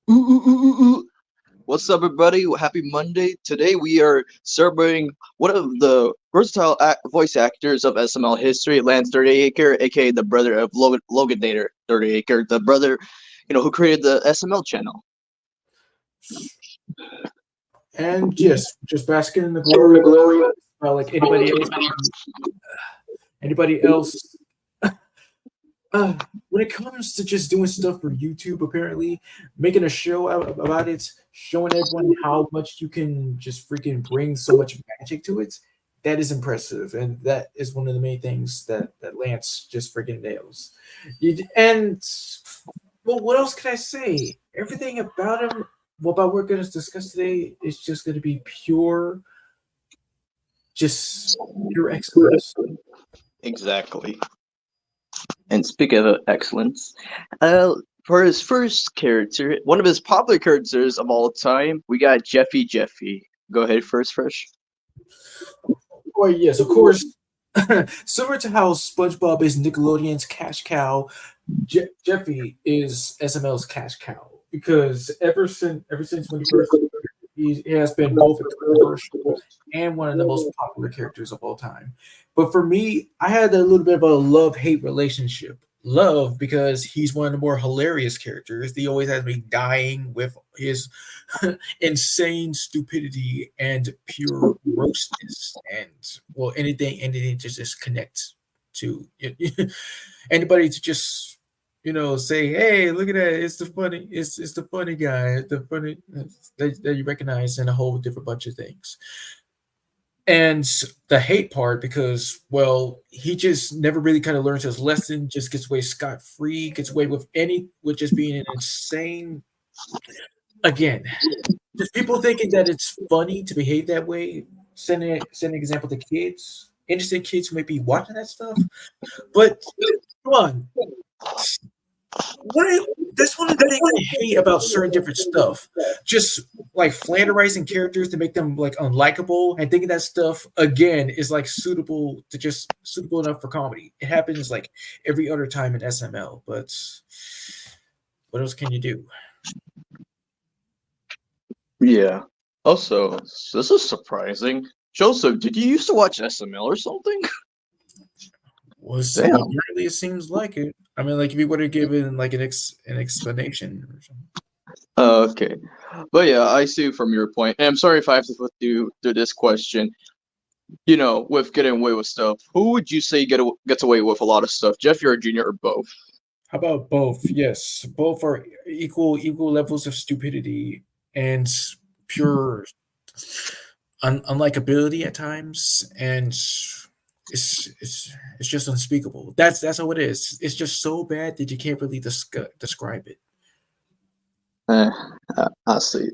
Ooh, ooh, ooh, ooh, ooh. What's up, everybody? Happy Monday. Today we are celebrating one of the versatile voice actors of SML history, Lance Thirtyacre, aka the brother of Logan Dater Thirtyacre, the brother, who created the SML channel. And yes, just basking in the In glory the glory of like anybody else. When it comes to just doing stuff for YouTube, apparently making a show about it, showing everyone how much you can just freaking bring so much magic to it, that is impressive, and that is one of the main things that Lance just freaking nails. And well, what else can I say? Everything about him, well, about what we're going to discuss today, is just going to be just pure excellence. exactly. And speaking of excellence, uh, for his first character, one of his popular characters of all time, we got Jeffy Jeffy. Go ahead first, Fresh. Oh yes, of course. Similar to how SpongeBob is Nickelodeon's cash cow, Jeffy is SML's cash cow because ever since when he first appeared, he has been both a controversial and one of the most popular characters of all time. But for me, I had a little bit of a love-hate relationship. Love because he's one of the more hilarious characters. He always has me dying with his insane stupidity and pure grossness, and well, anything to just connect to anybody to just say, hey, look at that, it's the funny guy, the funny that you recognize in a whole different bunch of things. And the hate part, because well, he just never really kind of learns his lesson, just gets away scot-free, gets away with just being an insane, again, just people thinking that it's funny to behave that way. Send an example to kids, innocent kids who may be watching that stuff. But come on, what that's one of the things I hate about certain different stuff. Just like flanderizing characters to make them like unlikable, and thinking that stuff again is like suitable enough for comedy. It happens like every other time in SML, but what else can you do? Yeah. Also, this is surprising. Joseph, did you used to watch SML or something? Was Damn. apparently it seems like it. I mean, like if you would have given like an explanation or something. Okay. But yeah, I see from your point. And I'm sorry if I have to put you through this question. With getting away with stuff, who would you say gets away with a lot of stuff? Jeffy or Junior or both? How about both? Yes, both are equal levels of stupidity and pure unlikability at times, and it's just unspeakable. That's how it is. It's just so bad that you can't really describe it. Eh, I see.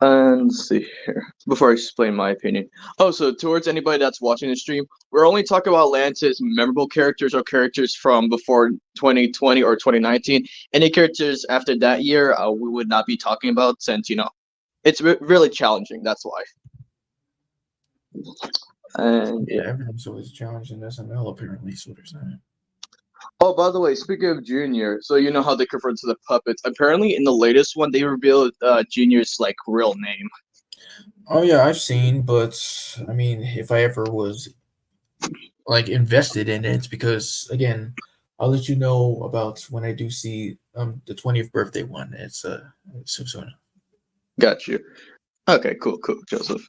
And let's see here. Before I explain my opinion. Oh, so towards anybody that's watching the stream, we're only talking about Lance's memorable characters or characters from before 2020 or 2019. Any characters after that year, we would not be talking about since, it's really challenging. That's why. And Yeah, yeah. everything's always a challenge in SML. Apparently, is what they're saying. Oh, by the way, speaking of Junior, so you know how they convert to the puppets. Apparently, in the latest one, they revealed Junior's like real name. Oh yeah, I've seen, but I mean, if I ever was like invested in it, because again, I'll let you know about when I do see the 20th birthday one. It's so soon. Got you. Okay, cool, Joseph.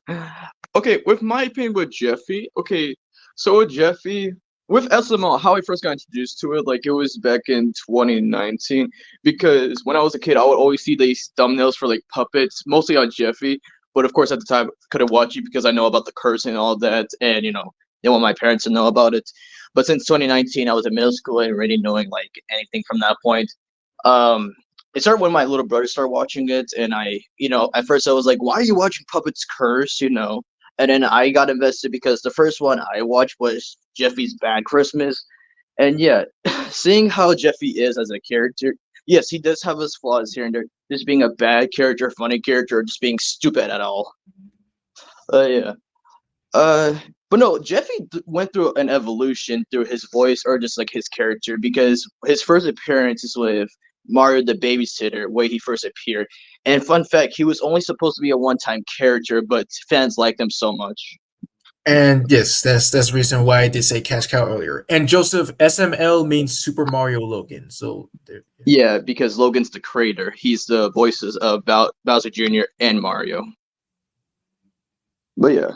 Okay, with my opinion with Jeffy, okay, so with Jeffy, with SML, how I first got introduced to it, like it was back in 2019, because when I was a kid, I would always see these thumbnails for like puppets, mostly on Jeffy, but of course at the time couldn't watch it because I know about the cursing and all that, and didn't want my parents to know about it. But since 2019, I was in middle school and already knowing like anything from that point. Um, it started when my little brother started watching it, and at first I was like, "Why are you watching puppets curse?" And then I got invested because the first one I watched was Jeffy's Bad Christmas, and yeah, seeing how Jeffy is as a character, yes, he does have his flaws here and there, just being a bad character, funny character, or just being stupid at all. Yeah. Uh, but no, Jeffy went through an evolution through his voice or just like his character because his first appearance is with Mario the babysitter way he first appeared. And fun fact, he was only supposed to be a one-time character, but fans liked him so much. And yes, that's the reason why I did say cash cow earlier. And Joseph, SML means Super Mario Logan. So there. Yeah, because Logan's the creator. He's the voices of Bowser Jr. and Mario. But yeah.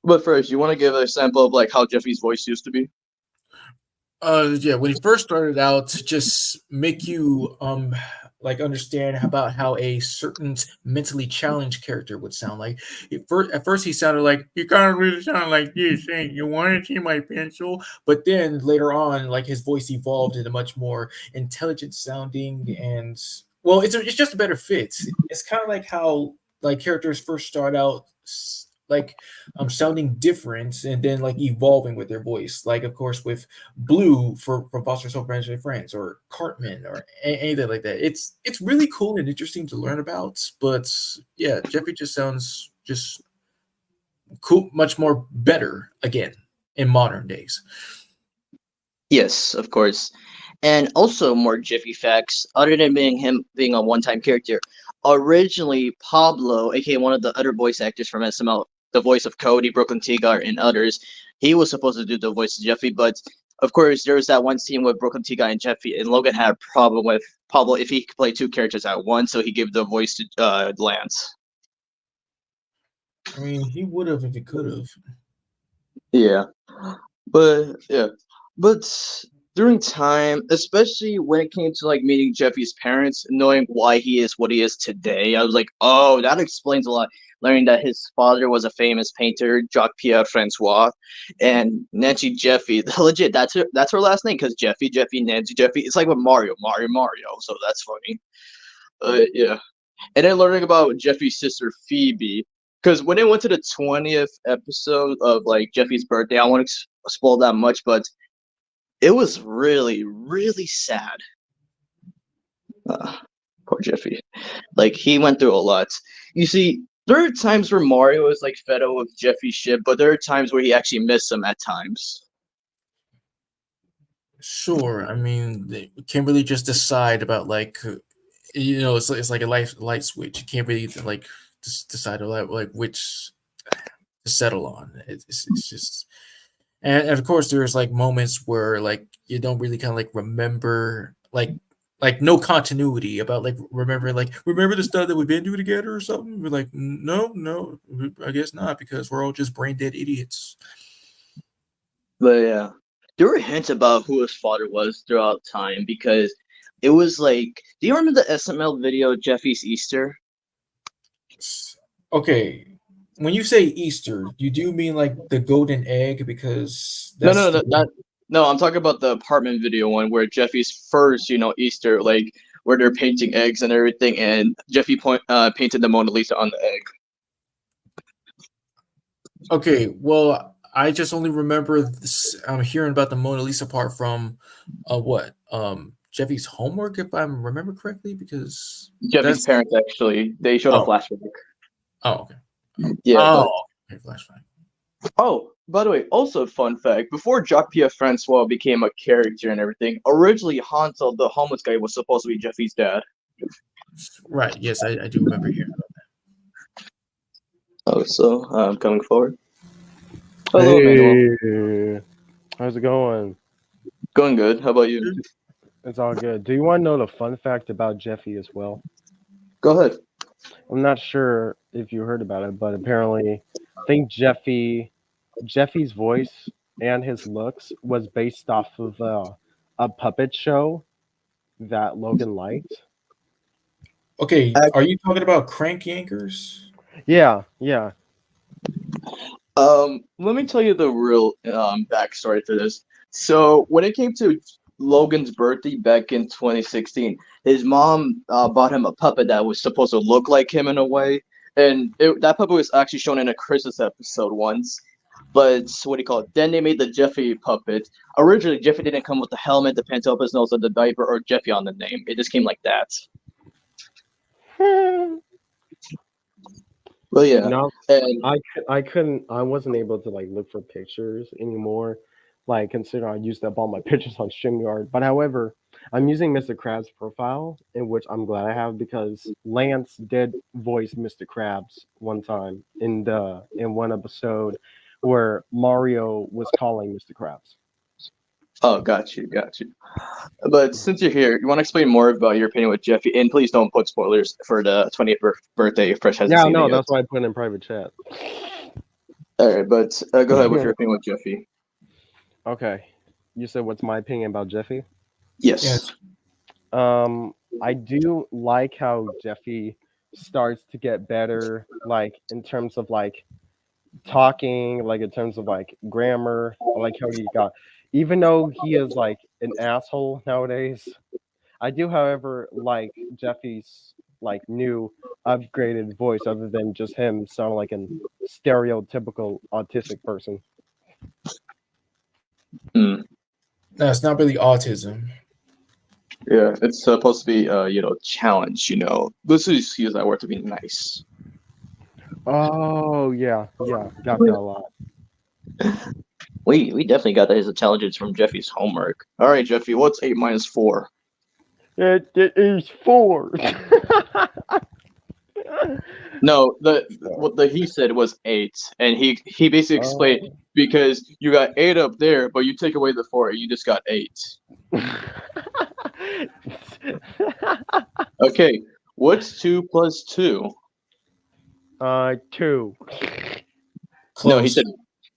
But first, you want to give a sample of like how Jeffy's voice used to be? Yeah, when he first started out, to just make you like understand about how a certain mentally challenged character would sound like. At first he sounded like you kind of really sound like this, hey, you want to see my pencil? But then later on, like his voice evolved into much more intelligent sounding, and well, it's just a better fit. It's kind of like how like characters first start out like sounding different and then like evolving with their voice, like of course with Blue from Foster So Friends Friends or Cartman or anything like that. It's really cool and interesting to learn about, but yeah, Jeffrey just sounds just cool, much more better again in modern days. Yes, of course. And also more Jiffy facts, other than being a one-time character. Originally, Pablo, aka one of the other voice actors from SML, the voice of Cody, Brooklyn Tegar, and others, he was supposed to do the voice of Jeffy, but of course there was that one scene with Brooklyn Tegar and Jeffy, and Logan had a problem with Pablo if he could play two characters at once, so he gave the voice to Lance. I mean, he would have if he could have. Yeah. But during time, especially when it came to like meeting Jeffy's parents, knowing why he is what he is today, I was like, oh, that explains a lot. Learning that his father was a famous painter, Jacques Pierre Francois, and Nancy Jeffy. Legit, that's her last name because Jeffy, Nancy Jeffy. It's like with Mario. So that's funny. Yeah. And then learning about Jeffy's sister Phoebe, because when it went to the 20th episode of like Jeffy's birthday, I won't spoil that much, but it was really, really sad. Poor Jeffy. Like he went through a lot. You see, there are times where Mario is like fed up with Jeffy's shit, but there are times where he actually missed him at times. Sure, I mean, they can't really just decide about like it's like a light switch. You can't really like just decide like which to settle on. It's just and of course there's like moments where like you don't really kind of like remember like no continuity about like remember the stuff that we've been through together or something. We're like no, I guess not because we're all just brain dead idiots. But yeah, there were hints about who his father was throughout time because it was like, do you remember the SML video Jeffy's Easter? Okay, when you say Easter, you do mean like the golden egg because No, that's no, the no, not. No, I'm talking about the apartment video one where Jeffy's first, Easter, like where they're painting eggs and everything, and Jeffy painted the Mona Lisa on the egg. Okay, well, I just only remember this, I'm hearing about the Mona Lisa part from what Jeffy's homework, if I remember correctly, because Jeffy's that's parents actually they showed a oh flashback. okay Yeah, oh but okay, flashback. oh, by the way, also fun fact: before Jacques Pierre Francois became a character and everything, originally Hansel, the homeless guy, was supposed to be Jeffy's dad. Right, yes, I do remember hearing about Oh, so coming forward. Hello, Manuel. Hey, how's it going? Going good. How about you? that. It's all good. Do you want to know the fun fact about Jeffy as well? Go ahead. I'm not sure if you heard about it, but apparently, I think Jeffy's voice and his looks was based off of a puppet show that Logan liked. Okay, are you talking about Crank Yankers? Yeah, yeah. Let me tell you the real backstory to this. So when it came to Logan's birthday back in 2016, his mom bought him a puppet that was supposed to look like him in a way, and that puppet was actually shown in a Christmas episode once. But what do you call it? Then they made the Jeffy puppet. Originally, Jeffy didn't come with the helmet, the pants up his nose, or the diaper, or Jeffy on the name. It just came like that. Well, yeah, No, and I wasn't able to like look for pictures anymore. Like considering I used up all my pictures on StreamYard. But however, I'm using Mr. Krabs' profile, in which I'm glad I have because Lance did voice Mr. Krabs one time in one episode where Mario was calling Mr. Krabs. Oh, got you, got you. But since you're here, you want to explain more about your opinion with Jeffy, and please don't put spoilers for the 20th birthday if Fresh hasn't Yeah, seen it no, yet. that's why I put it in private chat. All right, but go ahead with your opinion with Jeffy. Okay, you said what's my opinion about Jeffy? Yes. I do like how Jeffy starts to get better, like in terms of like talking, like in terms of like grammar. I like how he got, even though he is like an asshole nowadays. I do, however, like Jeffy's like new upgraded voice, other than just him sounding like a stereotypical autistic person. Hmm. No, it's not really autism. Yeah, it's supposed to be challenge. Let's just use that word to be nice. Oh yeah, yeah, got that a lot. We definitely got his intelligence from Jeffy's homework. All right, Jeffy, what's 8 minus 4? It is 4. No, what he said was 8, and he basically explained Oh. because you got 8 up there, but you take away the 4, you just got 8. Okay, what's 2 plus 2? 2. No, Close.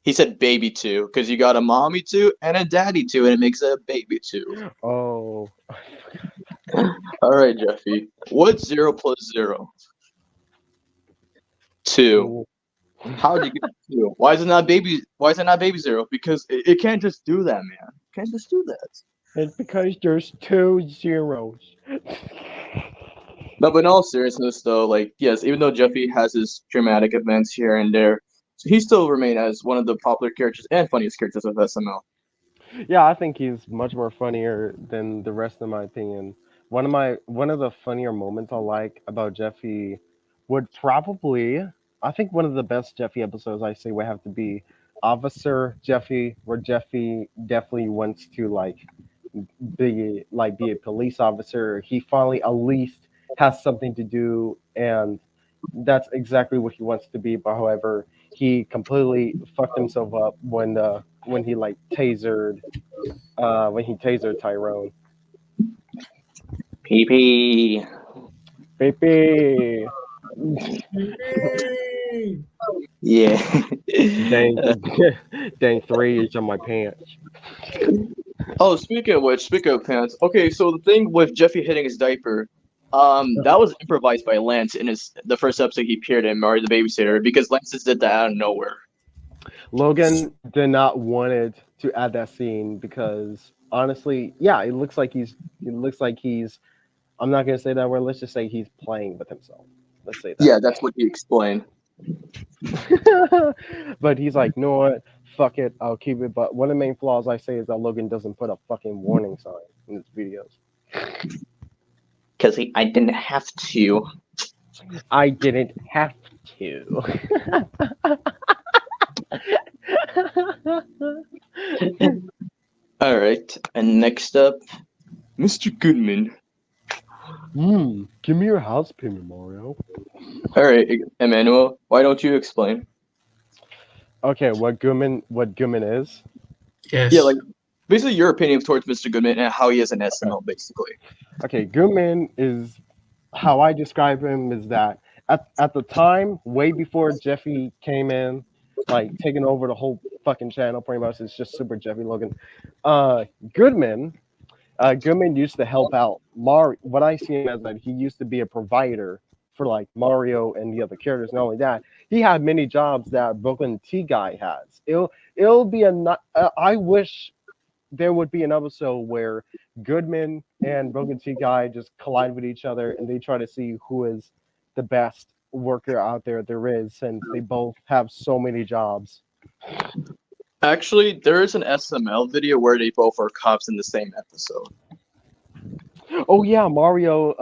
he said baby 2 because you got a mommy 2 and a daddy 2, and it makes a baby 2. Oh. All right, Jeffy, what's 0 plus 0? 2. How did you get 2? Why is it not baby? Why is it not baby 0? Because it can't just do that, man. It can't just do that. It's because there's 2 zeros. No, but in all seriousness, though, like yes, even though Jeffy has his dramatic events here and there, he still remain as one of the popular characters and funniest characters of SML. Yeah, I think he's much more funnier than the rest, in my opinion. One of the funnier moments I like about Jeffy would probably, I think one of the best Jeffy episodes I say would have to be Officer Jeffy, where Jeffy definitely wants to be a police officer. He finally at least has something to do, and that's exactly what he wants to be. But however, he completely fucked himself up when he when he tasered Tyrone. PP. Baby, Yeah. dang, dang 3 is on my pants. Oh, speaking of pants. Okay, so the thing with Jeffy hitting his diaper, that was improvised by Lance in the first episode he appeared in, Mario the Babysitter, because Lance just did that out of nowhere. Logan did not wanted to add that scene because honestly, yeah, it looks like he's I'm not gonna say that word, let's just say he's playing with himself. Let's say Yeah, that's what he explained. that. But he's like, no what? Fuck it, I'll keep it. But one of the main flaws I say is that Logan doesn't put a fucking warning sign in his videos. Because I didn't have to. I didn't have to. All right, and next up, Mr. Goodman. Give me your house payment, Mario. All right, Emmanuel, why don't you explain? Okay, what Goodman is? Yes. Yeah, like basically your opinion towards Mr. Goodman and how he is an SML, basically. Okay, Goodman is how I describe him is that at the time, way before Jeffy came in, like taking over the whole fucking channel, pretty much it's just Super Jeffy Logan. Goodman, Goodman used to help out Mario. What I see him as that he used to be a provider for like Mario and the other characters. Not only that, he had many jobs that Brooklyn T Guy has. It'll be I wish there would be an episode where Goodman and Broken T Guy just collide with each other and they try to see who is the best worker out there is, since they both have so many jobs. Actually, there is an SML video where they both are cops in the same episode. Oh yeah, Mario,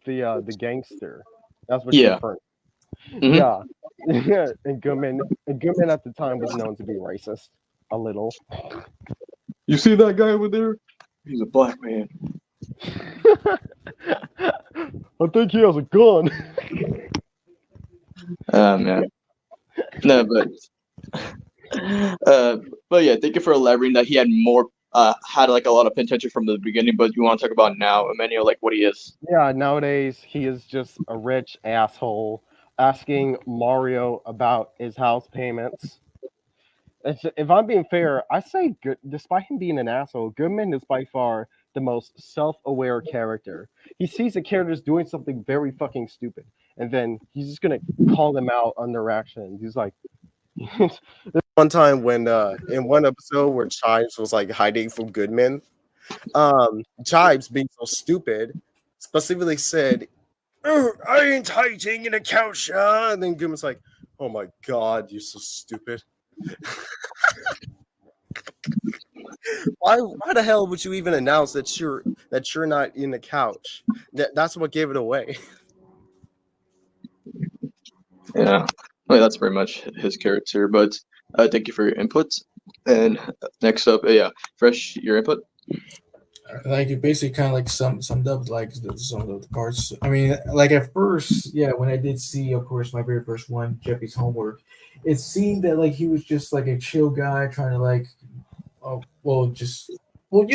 the gangster. That's what you're Yeah. referring. Mhm. Yeah, yeah. And Goodman at the time was known to be racist, a little. You see that guy over there? He's a black man. I think he has a gun. Oh man. No, but yeah, thank you for elaborating that he had more had like a lot of potential from the beginning, but you want to talk about now, Emmanuel, like what he is. Yeah, nowadays he is just a rich asshole asking Mario about his house payments. If I'm being fair, I say good. Despite him being an asshole, Goodman is by far the most self-aware character. He sees the characters doing something very fucking stupid, and then he's just gonna call them out on their actions. He's like, there's one time when in one episode where Chimes was like hiding from Goodman, Chimes being so stupid specifically said, "Oh, I ain't hiding in a couch," and then Goodman's like, "Oh my god, you're so stupid." Why the hell would you even announce that you're not in the couch? That's what gave it away. Yeah, well, that's pretty much his character. But thank you for your input. And next up, yeah, Fresh, your input. Like it basically kind of like summed up like some of the parts. I mean, like at first, yeah, when I did see, of course, my very first one, Jeffy's homework, it seemed that like he was just like a chill guy trying to like, oh, well, just well,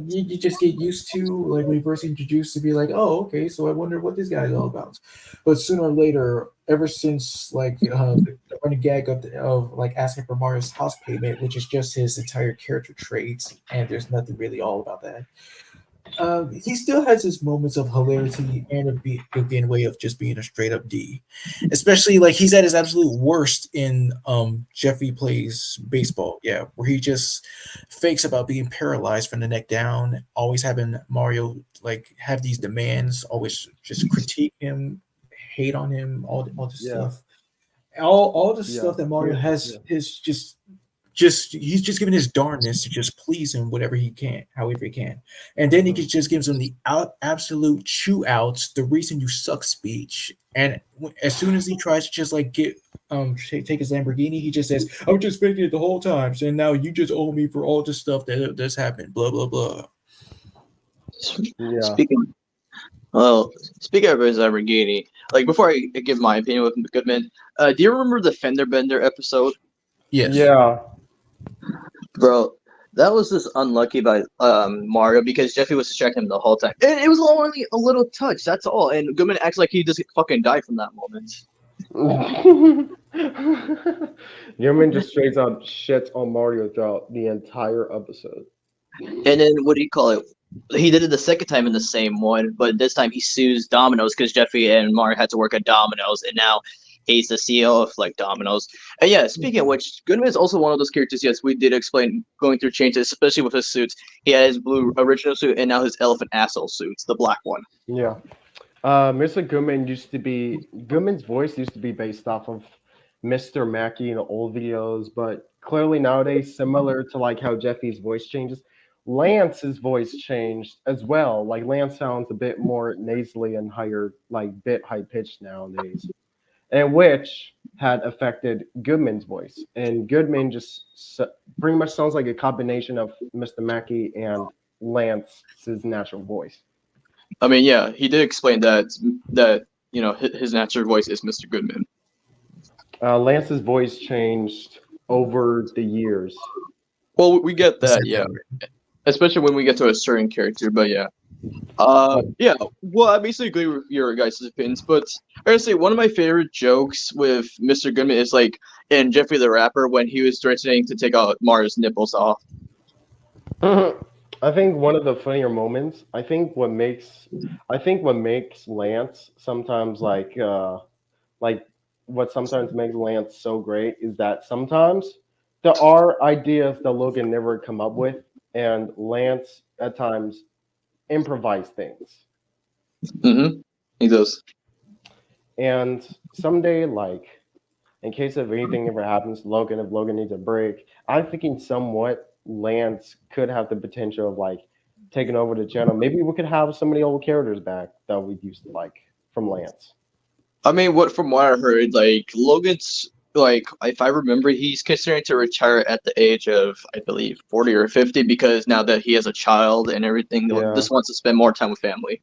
you just get used to like when you first introduced to be like, oh, okay, so I wonder what this guy's all about. But sooner or later, ever since like the running gag of like asking for Mario's house payment, which is just his entire character trait, and there's nothing really all about that. He still has his moments of hilarity and again way of just being a straight up D, especially like he's at his absolute worst in Jeffy Plays Baseball, yeah, where he just fakes about being paralyzed from the neck down, always having Mario like have these demands, always just critique him, hate on him, all this Yeah. stuff, all the Yeah. stuff that Mario has Yeah. his just he's just giving his darndest to just please him whatever he can, however he can, and then he just gives him the absolute chew outs, the reason you suck speech, and as soon as he tries to just like get take his Lamborghini, he just says, "I was just faking it the whole time, so now you just owe me for all the stuff that's happened." Blah blah blah. Yeah. Speaking well, speaking of his Lamborghini, like before I give my opinion with Goodman, do you remember the fender bender episode? Yes. Yeah. Bro, that was just unlucky by Mario because Jeffy was distracting him the whole time. And it was only a little touch, that's all. And Goodman acts like he just fucking died from that moment. Yerman just straight up shits on Mario throughout the entire episode. And then what do you call it? He did it the second time in the same one, but this time he sues Domino's because Jeffy and Mario had to work at Domino's, and now he's the CEO of like Domino's. And yeah, speaking of which, Goodman is also one of those characters. Yes, we did explain going through changes, especially with his suits. He had his blue original suit and now his elephant asshole suits, the black one. Yeah. Mr. Goodman's voice used to be based off of Mr. Mackey in the old videos, but clearly nowadays, similar to like how Jeffy's voice changes, Lance's voice changed as well. Like Lance sounds a bit more nasally and higher, like bit high pitched nowadays, and which had affected Goodman's voice. And Goodman just pretty much sounds like a combination of Mr. Mackey and Lance's natural voice. I mean, yeah, he did explain that his natural voice is Mr. Goodman. Lance's voice changed over the years. Well, we get that, yeah. Especially when we get to a certain character, but yeah. Yeah, well, I basically agree with your guys' opinions, but I gotta say, one of my favorite jokes with Mr. Goodman is like in Jeffrey the Rapper when he was threatening to take out Mario's nipples off. I think one of the funnier moments, I think what makes Lance sometimes like what sometimes makes Lance so great is that sometimes there are ideas that Logan never come up with, and Lance at times improvise things. Mm-hmm. He does. And someday, like in case of anything ever happens to Logan, if Logan needs a break, I'm thinking somewhat Lance could have the potential of like taking over the channel. Maybe we could have some of the old characters back that we used to like from Lance. I mean, from what I heard, like Logan's like if I remember, he's considering to retire at the age of, I believe, 40 or 50 because now that he has a child and everything, Yeah. just wants to spend more time with family.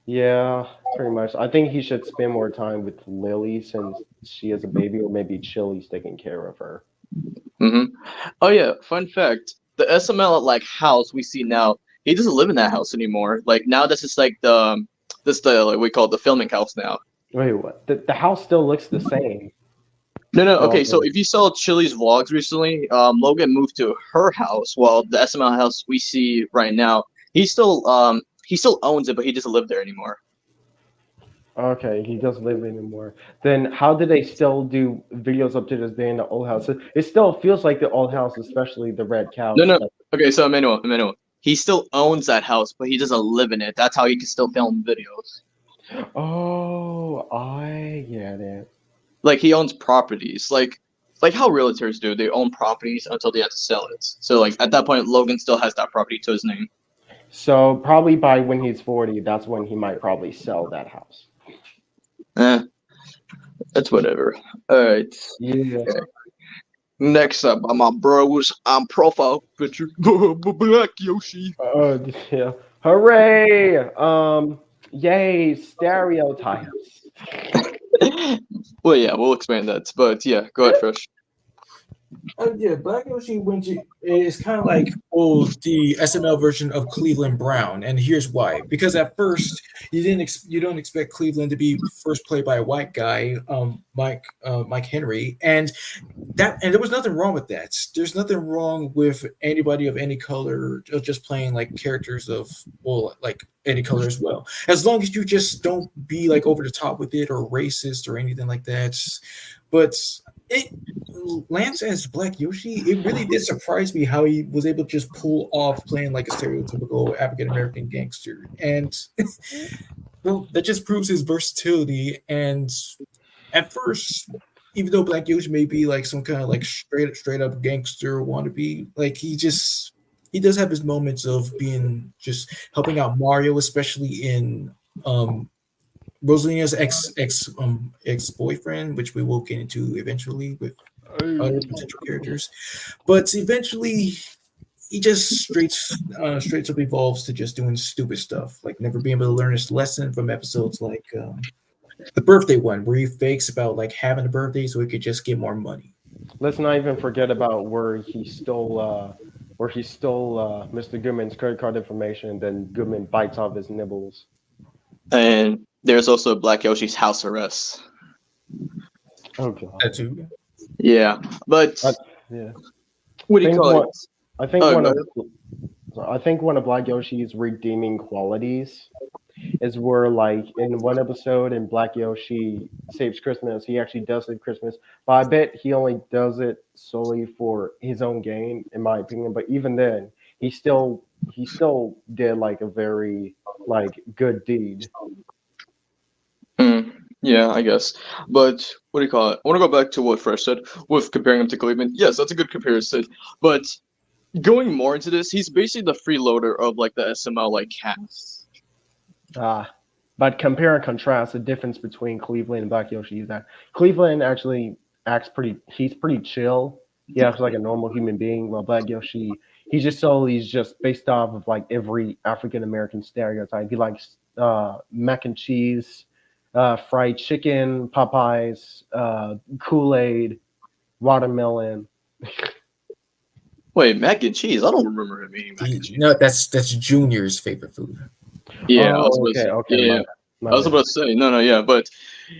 Yeah, pretty much. I think he should spend more time with Lily since she has a baby, or maybe Chili's taking care of her. Hmm. Oh yeah, fun fact: the SML like house we see now, he doesn't live in that house anymore. Like now, this is like the like we call it the filming house now. Wait, what? The house still looks the same. No, no. For all Okay, so the if you saw Chili's vlogs recently, Logan moved to her house, while the SML house we see right now, he still owns it, but he doesn't live there anymore. Okay, he doesn't live anymore. Then how do they still do videos up to this day in the old house? It still feels like the old house, especially the red No, couch. no. Okay, so Emmanuel, he still owns that house, but he doesn't live in it. That's how he can still film videos. Oh, I get it. Like he owns properties, like how realtors do. They own properties until they have to sell it. So like at that point, Logan still has that property to his name. So probably by when he's 40, that's when he might probably sell that house. Eh, that's whatever. All right. Yeah. Next up, my bro's profile picture, Black Yoshi. Yeah. Hooray! Yay, stereotypes. Well, yeah, we'll expand that, but yeah, go ahead, Fresh. Yeah, Black Yoshi is kind of like the SML version of Cleveland Brown, and here's why. Because at first you don't expect Cleveland to be first played by a white guy, Mike Henry, and there was nothing wrong with that. There's nothing wrong with anybody of any color just playing like characters of like any color as well, as long as you just don't be like over the top with it or racist or anything like that. But Lance as Black Yoshi, it really did surprise me how he was able to just pull off playing like a stereotypical African American gangster, and well, that just proves his versatility. And at first, even though Black Yoshi may be like some kind of like straight up gangster wannabe, like he does have his moments of being just helping out Mario, especially in Rosalina's ex boyfriend, which we will get into eventually with other potential characters. But eventually, he just straight up evolves to just doing stupid stuff, like never being able to learn his lesson from episodes like the birthday one, where he fakes about like having a birthday so he could just get more money. Let's not even forget about where he stole Mr. Goodman's credit card information, and then Goodman bites off his nibbles. And there's also Black Yoshi's house arrest. Oh god. That too. Yeah, but Yeah. what do you call it? I think Oh, one go of ahead. I think one of Black Yoshi's redeeming qualities is where, like, in one episode in Black Yoshi Saves Christmas, he actually does save Christmas, but I bet he only does it solely for his own gain, in my opinion. But even then, he still did like a very like good deed. Yeah, I guess. But what do you call it? I want to go back to what Fresh said with comparing him to Cleveland. Yes, that's a good comparison. But going more into this, he's basically the freeloader of like the SML like cast. But compare and contrast the difference between Cleveland and Black Yoshi is that Cleveland actually he's pretty chill. He acts like a normal human being, while Black Yoshi, he's just based off of like every African American stereotype. He likes mac and cheese, fried chicken, Popeyes, Kool-Aid, watermelon. Wait, mac and cheese? I don't remember him eating mac and cheese. No, that's Junior's favorite food. Yeah, I Oh, was about to say, okay. yeah, My I was bad. about to say, no, yeah, but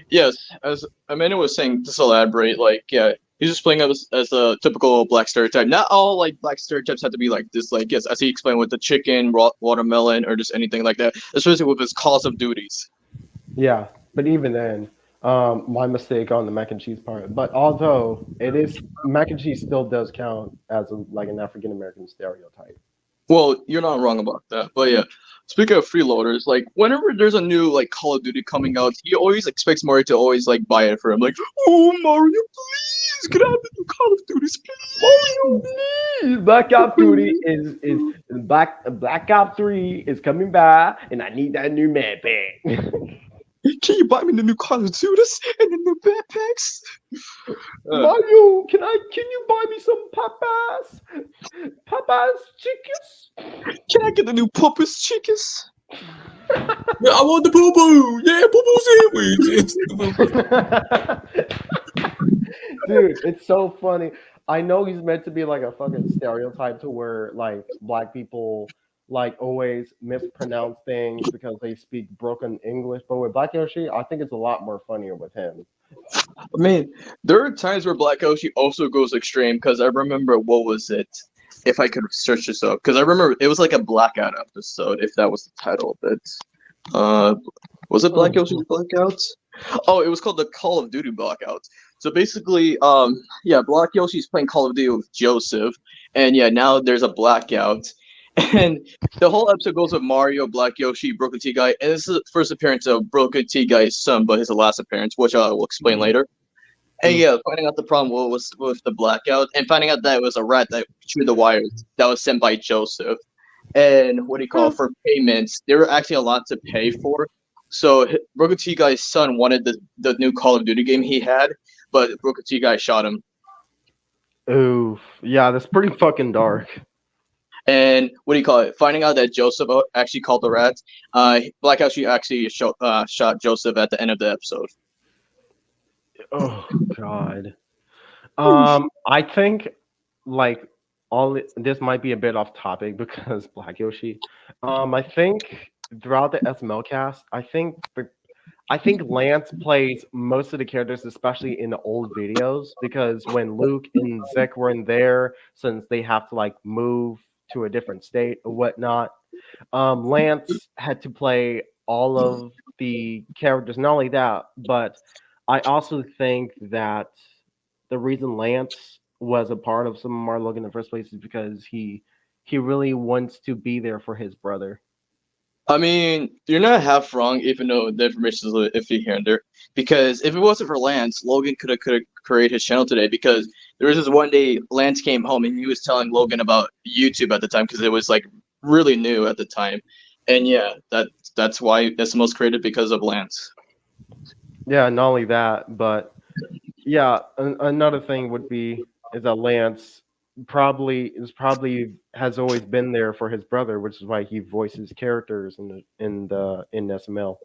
yes, as Amanda was saying, just elaborate, like, yeah, he's just playing as a typical black stereotype. Not all like black stereotypes have to be like this, like yes, as he explained with the chicken, watermelon, or just anything like that. Especially with his cause of duties. Yeah, but even then, my mistake on the mac and cheese part. But although it is mac and cheese still does count as like an African American stereotype. Well, you're not wrong about that, but yeah. Speaking of freeloaders, like whenever there's a new like Call of Duty coming out, he always expects Mario to always like buy it for him. Like, oh Mario, please, can I have the new Call of Duties, please? Black Ops 3 is Black Ops 3 is coming by, and I need that new map pack. Can you buy me the new Call of Duties and the new backpacks? Mario, can you buy me some Popeyes chickens? Can I get the new Puppets Chickas? Yeah, I want the poo-poo. Yeah, poo-poo sandwich. Dude, it's so funny. I know he's meant to be like a fucking stereotype to where like black people like always mispronounce things because they speak broken English. But with Black Yoshi, I think it's a lot more funnier with him. I mean, there are times where Black Yoshi also goes extreme because I remember what was it? If I could search this up, because I remember it was like a blackout episode, if that was the title of it. Was it Black Yoshi's Blackout? Oh, it was called the Call of Duty Blackout. So basically, yeah, Black Yoshi's playing Call of Duty with Joseph, and yeah, now there's a blackout, and the whole episode goes with Mario, Black Yoshi, Broken T Guy, and this is the first appearance of Broken T Guy's son, but his last appearance, which I will explain later. And yeah, finding out the problem was with the blackout, and finding out that it was a rat that chewed the wires that was sent by Joseph. And what do you call it, for payments? There were actually a lot to pay for. So Broken T Guy's son wanted the new Call of Duty game he had, but Broken T Guy shot him. Oof. Yeah, that's pretty fucking dark. And what do you call it? Finding out that Joseph actually called the rat, Black Yoshi actually shot Joseph at the end of the episode. Oh God. I think like this might be a bit off topic because Black Yoshi. I think throughout the SML cast, I think Lance plays most of the characters, especially in the old videos, because when Luke and Zek were in there, since they have to like move to a different state or whatnot, Lance had to play all of the characters. Not only that, but I also think that the reason Lance was a part of Super Mario Logan in the first place is because he really wants to be there for his brother. I mean, you're not half wrong, even though the information is a little iffy here and there. Because if it wasn't for Lance, Logan could have created his channel today. Because there was this one day Lance came home and he was telling Logan about YouTube at the time because it was like really new at the time. And yeah, that's why SML was created, because of Lance. Yeah, not only that, but yeah, another thing would be is that Lance probably has always been there for his brother, which is why he voices characters in SML.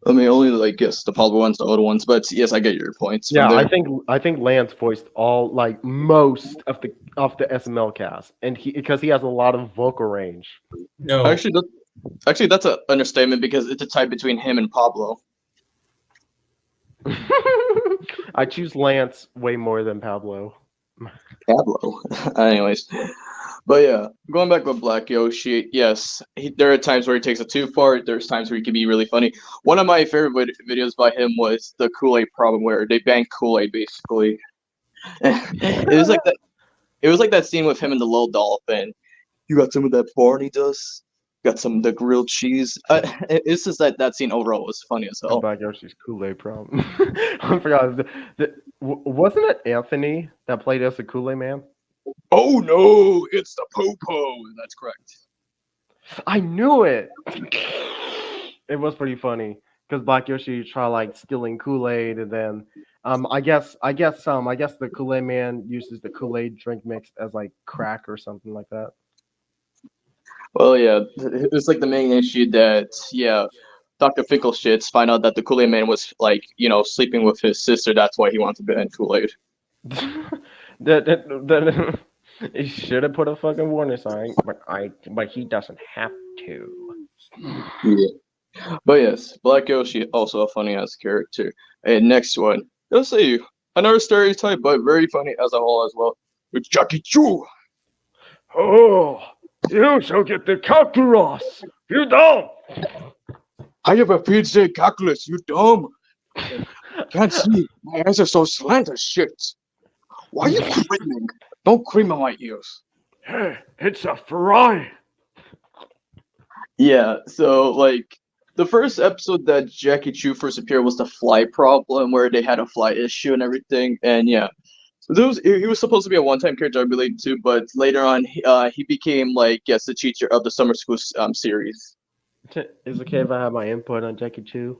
I mean, only like yes, the popular ones, the older ones, but yes, I get your points. Yeah, I think Lance voiced all like most of the SML cast, and because he has a lot of vocal range. No, Actually, that's an understatement because it's a tie between him and Pablo. I choose Lance way more than Pablo. Pablo. Anyways, but yeah, going back with Black Yoshi, yes, there are times where he takes it too far. There's times where he can be really funny. One of my favorite videos by him was the Kool-Aid problem, where they banned Kool-Aid basically. It was like that. It was like that scene with him and the little dolphin. You got some of that Barney dust. Got some of the grilled cheese. It's just that scene overall was funny as hell. Black Yoshi's Kool-Aid problem. I forgot. Wasn't it Anthony that played as the Kool-Aid man? Oh no, it's the Popo. That's correct. I knew it. It was pretty funny because Black Yoshi tried like stealing Kool-Aid, and then I guess the Kool-Aid man uses the Kool-Aid drink mix as like crack or something like that. Well, yeah, it's like the main issue that, yeah, Dr. Finkelshits find out that the Kool-Aid man was like, sleeping with his sister. That's why he wanted to ban Kool-Aid. He should have put a fucking warning sign, but he doesn't have to. Yeah. But yes, Black Yoshi, also a funny ass character. And next one, let's see, another stereotype, but very funny as a whole as well. It's Jackie Chu. Oh, you shall get the calculus. You dumb. I have a PhD calculus. You dumb. Can't see. My eyes are so slant as shit. Why are you screaming? Don't scream in my ears. Hey, it's a fry. Yeah, so like the first episode that Jackie Chu first appeared was the fly problem, where they had a fly issue and everything, and yeah, so he was supposed to be a one-time character I related to, but later on he became like the teacher of the summer school series. Is it okay if I have my input on Jackie Chu?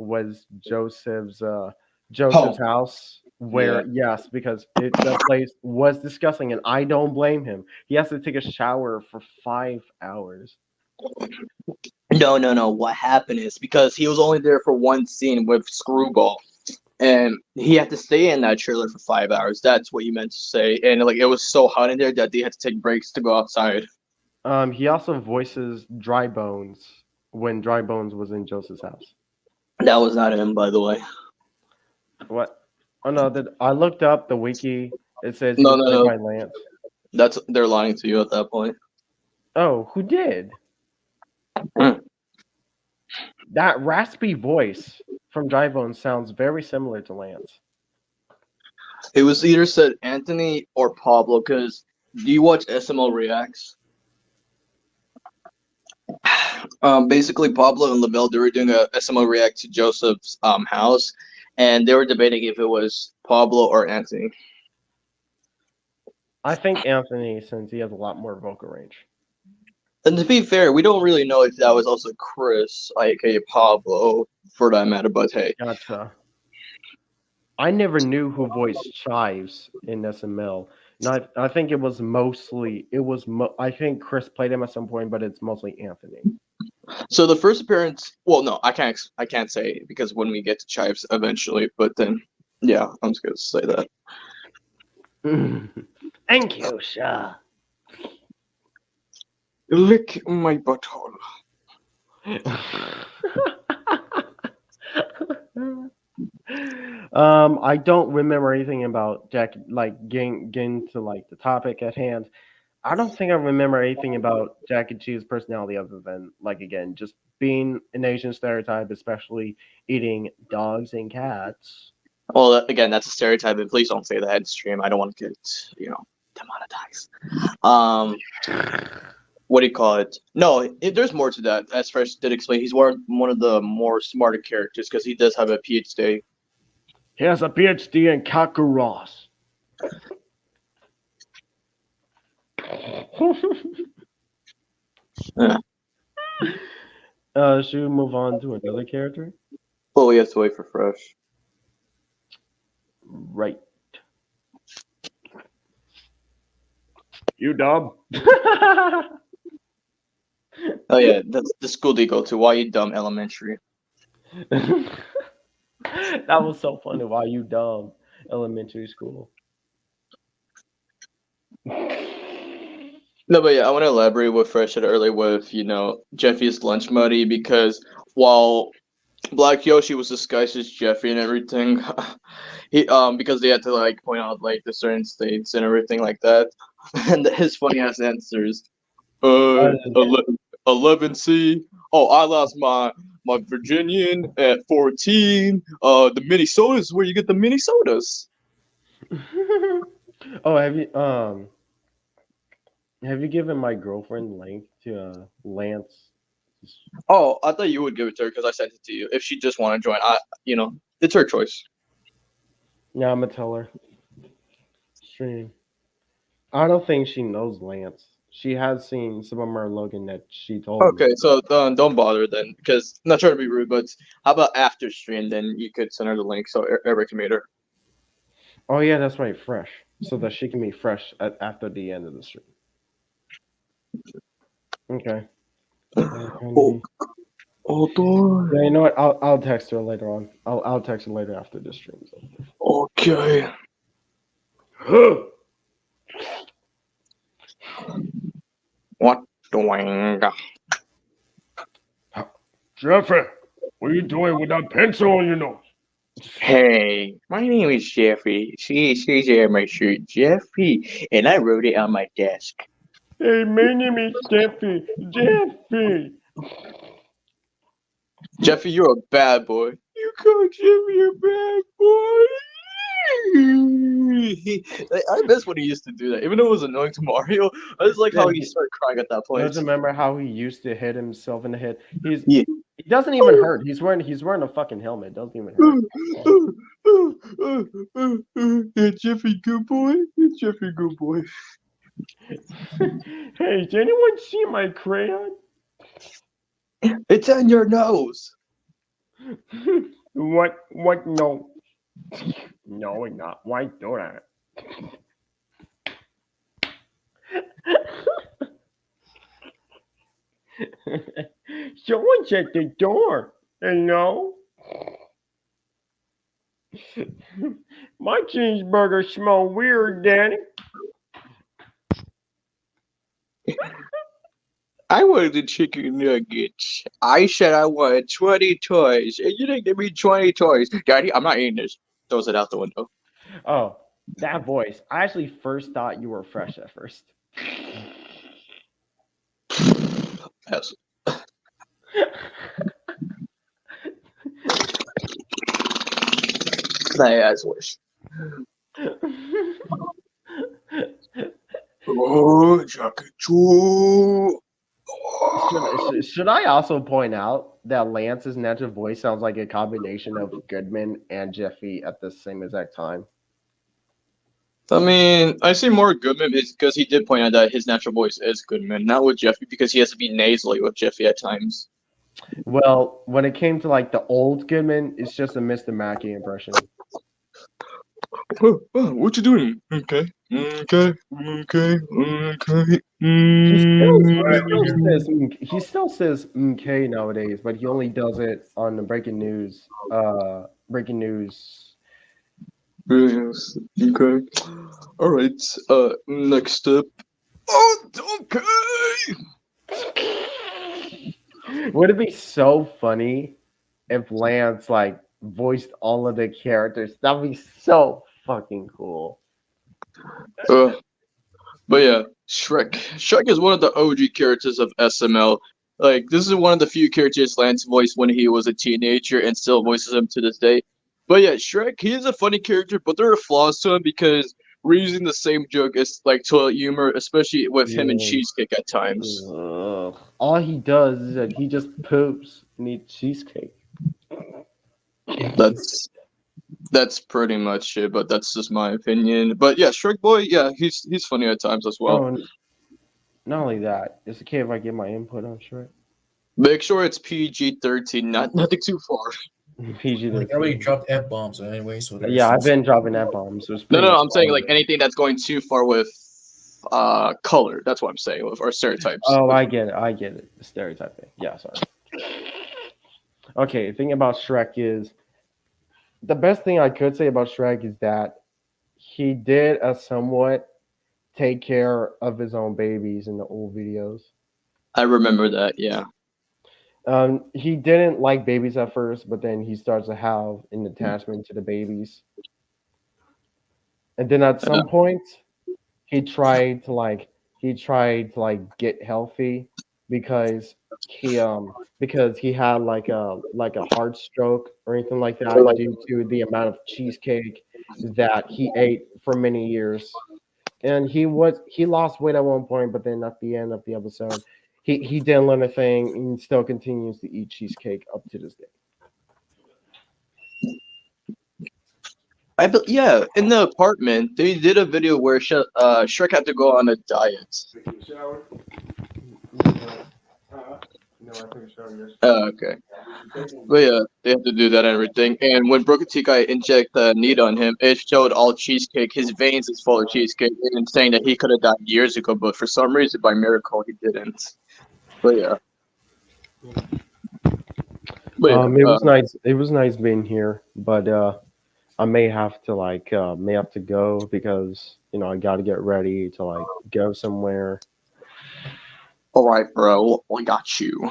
was Joseph's Home. house. Where yes, because the place was disgusting, and I don't blame him. He has to take a shower for 5 hours. No. What happened is because he was only there for one scene with Screwball, and he had to stay in that trailer for 5 hours. That's what you meant to say. And like it was so hot in there that they had to take breaks to go outside. He also voices Dry Bones when Dry Bones was in Joseph's house. That was not him, by the way. What? Oh no, I looked up the wiki. It says he No, was no, played no. by Lance. They're lying to you at that point. Oh, who did? That raspy voice from Dry Bones sounds very similar to Lance. It was either said Anthony or Pablo. Because do you watch SML Reacts? Basically, Pablo and Lavelle, they were doing a SML React to Joseph's house, and they were debating if it was Pablo or Anthony. I think Anthony, since he has a lot more vocal range. And to be fair, we don't really know if that was also Chris, aka Pablo, for that matter. But hey, Gotcha. I never knew who voiced Chives in SML. And I think it was mostly I think Chris played him at some point, but it's mostly Anthony. so the first appearance. Well, no, I can't say because when we get to Chives eventually. But then, yeah, I'm just gonna say that. Thank you, sir. Lick my butthole. I don't remember anything about Jack. Like getting to like the topic at hand. I don't think I remember anything about Jackie Chu's personality other than like again just being an Asian stereotype, especially eating dogs and cats. Well, again, that's a stereotype, and please don't say that in stream. I don't want to get demonetized. What do you call it? No, there's more to that. As Fresh did explain, he's one of the more smarter characters because he does have a PhD. He has a PhD in Kakuros. Yeah. Should we move on to another character? Well, we have to wait for Fresh. Right. You dumb. Oh yeah, that's the school they go to. Why you dumb elementary? That was so funny. Why you dumb? Elementary school. No, but yeah, I want to elaborate what Fresh said earlier with Jeffy's lunch money because while Black Yoshi was disguised as Jeffy and everything, he because they had to like point out like the certain states and everything like that, and his funny ass answers. 11C. Oh, I lost my Virginian at 14. The Minnesota's where you get the Minnesotas. Oh, have you given my girlfriend link to Lance? Oh, I thought you would give it to her because I sent it to you. If she just want to join, it's her choice. Yeah, I'm gonna tell her. Stream. I don't think she knows Lance. She has seen some of my Logan that she told me. Okay, so don't bother then, because not trying to be rude, but how about after stream? Then you could send her the link so Eric can meet her. Oh yeah, that's right, fresh, so that she can be fresh after the end of the stream. Okay. Oh, yeah, you know what? I'll text her later on. I'll text her later after this stream. So. Okay. What doing? Jeffrey, what are you doing with that pencil on your nose? Hey, my name is Jeffy. She's my shirt, Jeffy, and I wrote it on my desk. Hey, my name is Jeffy. Jeffy. Jeffy, you're a bad boy. You call Jeffy a bad boy? I miss when he used to do that. Even though it was annoying to Mario, I just like how he started crying at that point. I just remember how he used to hit himself in the head. He doesn't even hurt. He's wearing a fucking helmet. It doesn't even hurt. Yeah, Jeffy, good boy. Yeah, Jeffy, good boy. Hey, did anyone see my crayon? It's on your nose. What? What? No. No, it's not. Why do that? Someone's at the door. Hello? My cheeseburger smell weird, Daddy. I wanted the chicken nuggets. I said I wanted 20 toys, and you didn't give me 20 toys. Daddy, I'm not eating this. Throws it out the window. Oh, that voice. I actually first thought you were fresh at first. Yes. My ass wish. Oh, Jackie Choo. Should I also point out that Lance's natural voice sounds like a combination of Goodman and Jeffy at the same exact time? I mean, I see more Goodman because he did point out that his natural voice is Goodman, not with Jeffy because he has to be nasally with Jeffy at times. Well, when it came to like the old Goodman, it's just a Mr. Mackey impression. What you doing? Okay. He still says "okay" nowadays, but he only does it on the breaking news. Breaking news. Yes. Okay. All right. Next up. Oh, okay. Would it be so funny if Lance like voiced all of the characters? That'd be so fucking cool. But yeah, Shrek. Shrek is one of the OG characters of SML. Like, this is one of the few characters Lance voiced when he was a teenager and still voices him to this day. But yeah, Shrek, he is a funny character, but there are flaws to him because we're using the same joke as like toilet humor, especially with him and Cheesecake at times. All he does is that he just poops and eats cheesecake. That's pretty much it, but that's just my opinion. But yeah, Shrek Boy, yeah, he's funny at times as well. Oh, not only that, it's okay if I give my input on Shrek. Make sure it's PG-13, nothing too far. PG-13. I already dropped F-bombs anyway, so yeah, I've been dropping F-bombs. So no, I'm saying like anything that's going too far with color. That's what I'm saying, or stereotypes. Oh, I get it. The stereotyping. Yeah, sorry. Okay, the thing about Shrek is the best thing I could say about Shrek is that he did a somewhat take care of his own babies in the old videos. I remember that, yeah. He didn't like babies at first, but then he starts to have an attachment to the babies. And then at some point, he tried to get healthy because he had like a heart stroke or anything like that due to the amount of cheesecake that he ate for many years. And he lost weight at one point, but then at the end of the episode, he didn't learn a thing and still continues to eat cheesecake up to this day. Yeah, in the apartment, they did a video where Shrek had to go on a diet. Okay. But yeah, they have to do that and everything. And when Brokatika inject the needle on him, it showed all cheesecake. His veins is full of cheesecake, and saying that he could have died years ago, but for some reason, by miracle, he didn't. But yeah. It was nice. It was nice being here, but I may have to go because I got to get ready to go somewhere. All right, bro. I got you.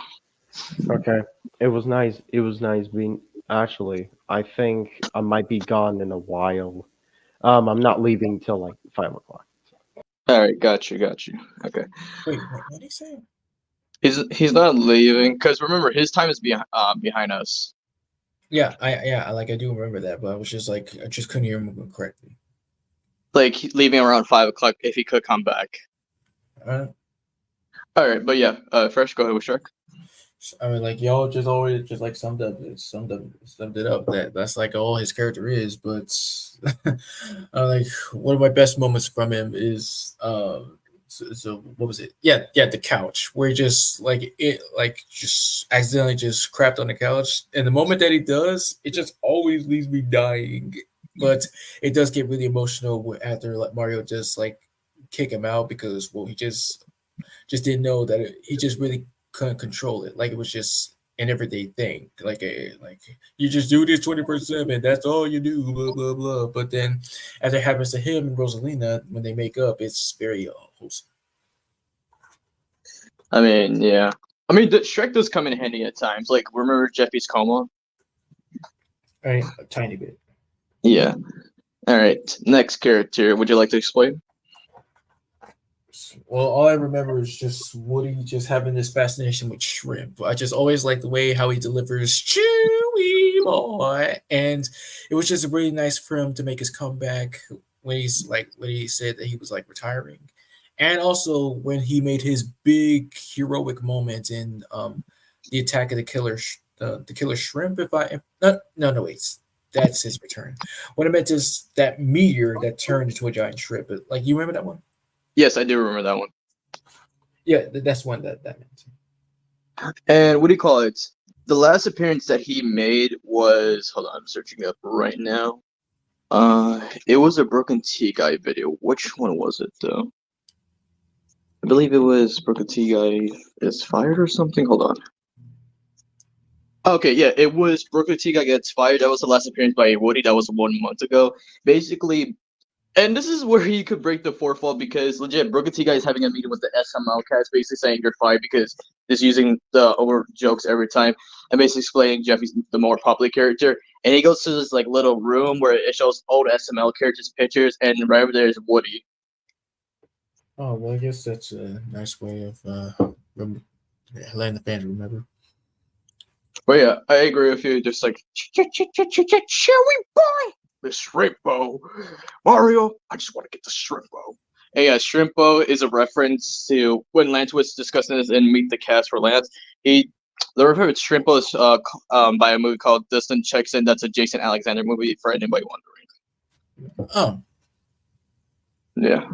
Okay. It was nice. It was nice being. Actually, I think I might be gone in a while. I'm not leaving till 5 o'clock. All right, got you. Okay. Wait, what did he say? He's not leaving because remember his time is behind us. Yeah, I do remember that, but I was just I just couldn't hear him correctly. Like leaving around 5 o'clock if he could come back. All right, but yeah, first go ahead with Shark. I mean, y'all just always just summed it up. That's all his character is. But one of my best moments from him is so what was it? Yeah, the couch where he just just accidentally just crapped on the couch, and the moment that he does, it just always leaves me dying. But it does get really emotional after like Mario just like kick him out because well he just didn't know that he just really couldn't control it. Like it was just an everyday thing. Like you just do this 24/7. That's all you do. Blah blah blah. But then, as it happens to him and Rosalina when they make up, it's very wholesome. I mean, yeah. I mean, the Shrek does come in handy at times. Like, remember Jeffy's coma? Right, a tiny bit. Yeah. All right. Next character. Would you like to explain? Well, all I remember is just Woody just having this fascination with shrimp. I just always like the way how he delivers Chewy boy, and it was just really nice for him to make his comeback when he said that he was like retiring, and also when he made his big heroic moment in the attack of the killer shrimp. No wait, that's his return. What I meant is that meteor that turned into a giant shrimp. Like you remember that one? Yes, I do remember that one. Yeah, that's one that meant. And what do you call it? The last appearance that he made was, hold on, I'm searching up right now. It was a Broken Tea Guy video. Which one was it though? I believe it was Broken Tea Guy is fired or something. Hold on. Okay, yeah, it was Broken Tea Guy gets fired. That was the last appearance by Woody. That was 1 month ago. Basically, and this is where you could break the fourth wall because legit, Brooke T guy is having a meeting with the SML cast, basically saying you're fired because he's using the over jokes every time, and basically explaining Jeffy's the more popular character. And he goes to this like little room where it shows old SML characters' pictures, and right over there is Woody. Oh well, I guess that's a nice way of letting the fans remember. But yeah, I agree with you. Just like cherry boy, the shrimpo, Mario. I just want to get the shrimpo. And yeah, shrimpo is a reference to when Lance was discussing this in Meet the Cast for Lance. The reference shrimpo is by a movie called Distant Checks In. That's a Jason Alexander movie for anybody wondering. Oh. Yeah,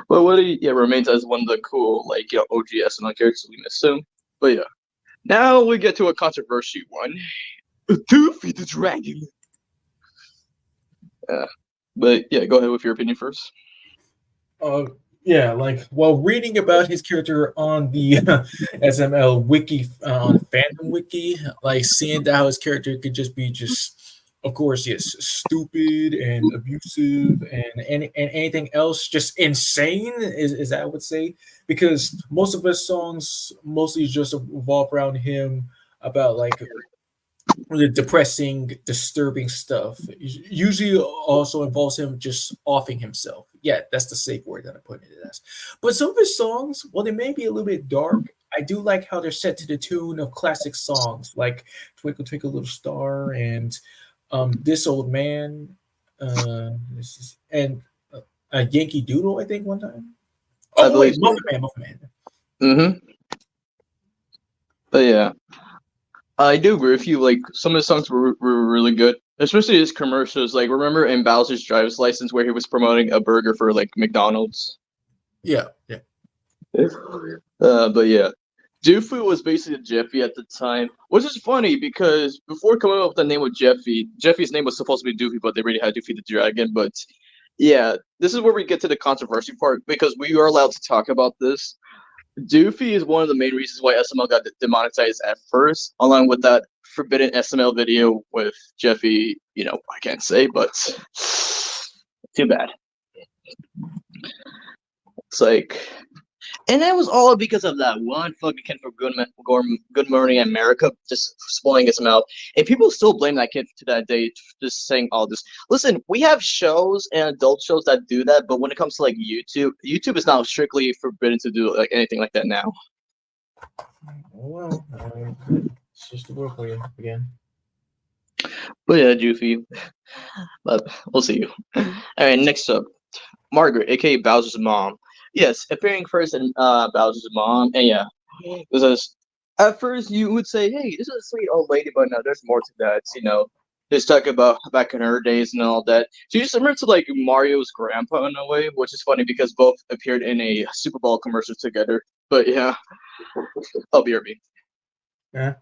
but Woody remains as one of the cool OG SNL characters. We miss him, but yeah. Now we get to a controversy one. Goofy the Dragon. But yeah, go ahead with your opinion first. Yeah, like while reading about his character on the SML wiki, on fandom wiki, like seeing how his character could just be of course, yes, stupid and abusive and anything else, just insane is I would say, because most of his songs mostly just revolve around him about like the depressing, disturbing stuff. Usually also involves him just offing himself. Yeah, that's the safe word that I'm putting it as. But some of his songs, while they may be a little bit dark, I do like how they're set to the tune of classic songs like Twinkle Twinkle Little Star and This Old Man, and Yankee Doodle, I think, one time. Oh, wait, Muffin Man. Mm-hmm. But yeah. I do agree with you. Like some of the songs were really good, especially his commercials. Like remember in Bowser's Driver's License where he was promoting a burger for like McDonald's. Yeah. But yeah, Doofy was basically Jeffy at the time, which is funny because before coming up with the name of Jeffy, Jeffy's name was supposed to be Doofy, but they already had Doofy the Dragon. But yeah, this is where we get to the controversy part because we are allowed to talk about this. Doofy is one of the main reasons why SML got demonetized at first, along with that forbidden SML video with Jeffy. I can't say, but too bad. It's like, and that was all because of that one fucking kid from Good Morning America just spoiling his mouth. And people still blame that kid to that day, just saying all this. Listen, we have shows and adult shows that do that, but when it comes to like YouTube is now strictly forbidden to do like anything like that now. Well, it's just the world for you again. But yeah, Doofy. But we'll see you. All right, next up, Margaret, aka Bowser's mom. Yes, appearing first in Bowser's mom, and yeah, this is at first you would say, "Hey, this is a sweet old lady," but no, there's more to that. He's talking about back in her days and all that. She just similar to like Mario's grandpa in a way, which is funny because both appeared in a Super Bowl commercial together. But yeah, I'll be RB. Yeah.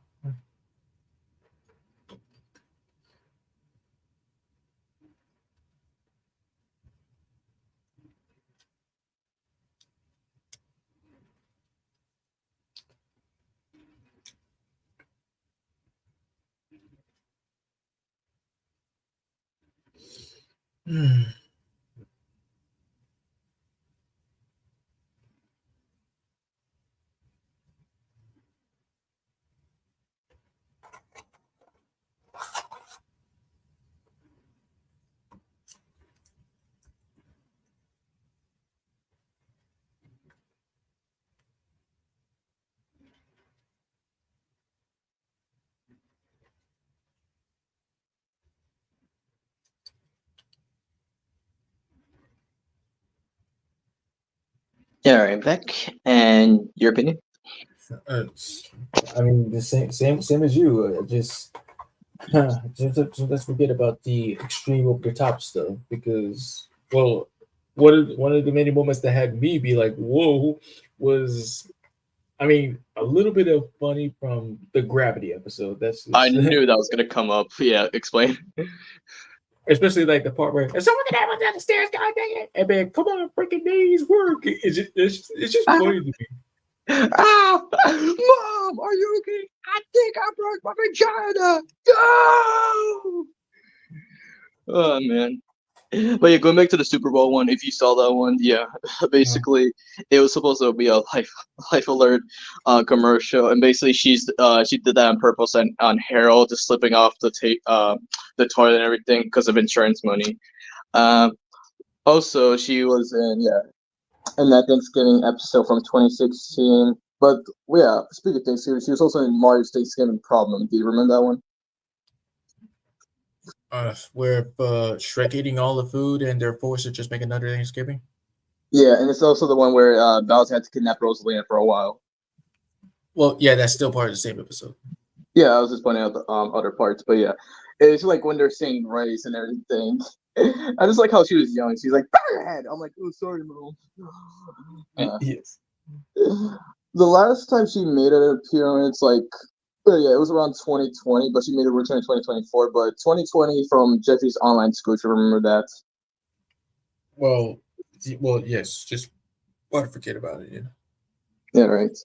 Hmm. Yeah, all right, Beck. And your opinion? Uh, I mean, the same as you. Just let's forget about the extreme over the top stuff because, well, one of the many moments that had me be like, "Whoa," was, I mean, a little bit of funny from the Gravity episode. That's I just, knew that was gonna come up. Yeah, explain. especially like the part where if someone can have down the stairs, god dang it, and man, come on, freaking days work. It's just funny to me. Ah, Mom, are you okay? I think I broke my vagina. No! Oh man. But yeah, going back to the Super Bowl one, if you saw that one, yeah, basically it was supposed to be a life alert commercial, and basically she did that on purpose and on Harold just slipping off the toilet and everything because of insurance money. Um, Also, she was in that Thanksgiving episode from 2016. But yeah, speaking of Thanksgiving, she was also in Mario's Thanksgiving Problem. Do you remember that one? Where Shrek eating all the food and they're forced to just make another Thanksgiving. Yeah, and it's also the one where Bowser had to kidnap Rosalina for a while. Well, yeah, that's still part of the same episode. Yeah, I was just pointing out the other parts, but yeah, it's like when they're saying race and everything. I just like how she was young. She's like, "Bad." I'm like, "Oh, sorry, mom." Yes. The last time she made an appearance, like, yeah, it was around 2020, but she made a return in 2024. But 2020 from Jeffy's online school, if you remember that. Well, yes. Just want to forget about it. Yeah. Yeah, right.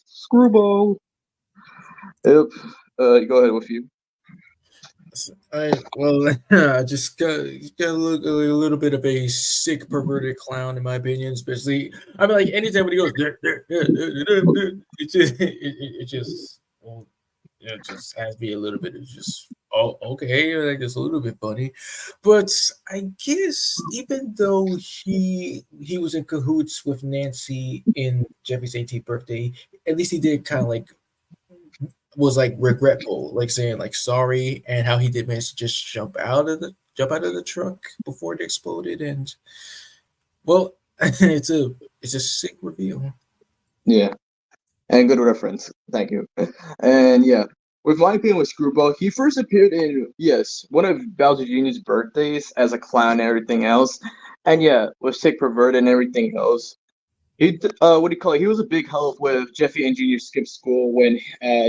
Screwball. Yep. You go ahead with you. I just got a little bit of a sick, perverted clown, in my opinion. Especially, I mean, like anytime when he goes, it just, it just, well, it just has me a little bit of just, oh, okay, like it's a little bit funny, but I guess even though he was in cahoots with Nancy in Jeffy's 18th birthday, at least he did kind of like was like regretful, like saying like sorry, and how he did manage to just jump out of the truck before it exploded, and well, it's a sick reveal. Yeah, and good reference. Thank you. And yeah, with my opinion with Screwball, he first appeared in one of Bowser Jr.'s birthdays as a clown and everything else, and yeah, with Sick Pervert and everything else. What do you call it? He was a big help with Jeffy and Junior skipped school when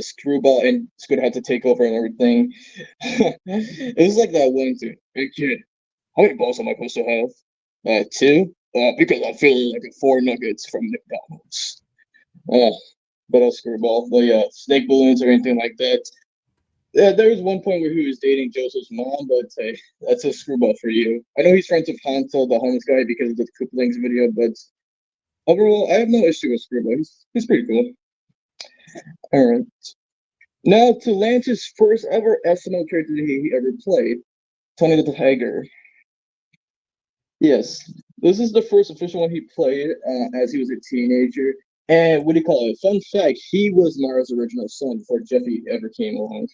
Screwball and Squid had to take over and everything. It was like that one thing. Hey kid, how many balls am I supposed to have? Two. Because I'm feeling like 4 nuggets from McDonald's. Uh, but Screwball. But yeah, snake balloons or anything like that. Yeah, there was one point where he was dating Joseph's mom, but hey, that's a Screwball for you. I know he's friends with Hansel, the homeless guy, because of the Kooplings video, but overall, I have no issue with Scribble. He's pretty cool. All right. Now to Lance's first ever SNL character he ever played, Tony the Tiger. Yes, this is the first official one he played as he was a teenager. And what do you call it? Fun fact: he was Mara's original son before Jeffy ever came along.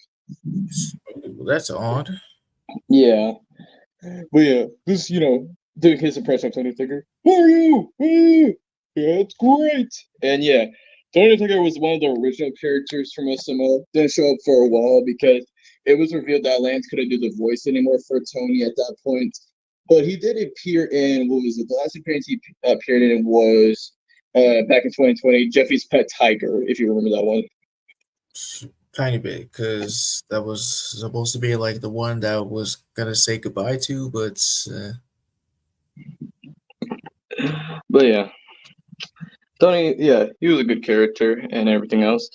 Well, that's odd. Yeah, but yeah, this doing his impression of Tony the Tiger. Who are you? Yeah, it's great. And yeah, Thirtyacre was one of the original characters from SML. Didn't show up for a while because it was revealed that Lance couldn't do the voice anymore for Tony at that point. But he did appear in, what was it? The last appearance he appeared in was back in 2020, Jeffy's Pet Tiger, if you remember that one. Tiny bit, because that was supposed to be like the one that was gonna say goodbye to, but But yeah, Tony, yeah, he was a good character and everything else.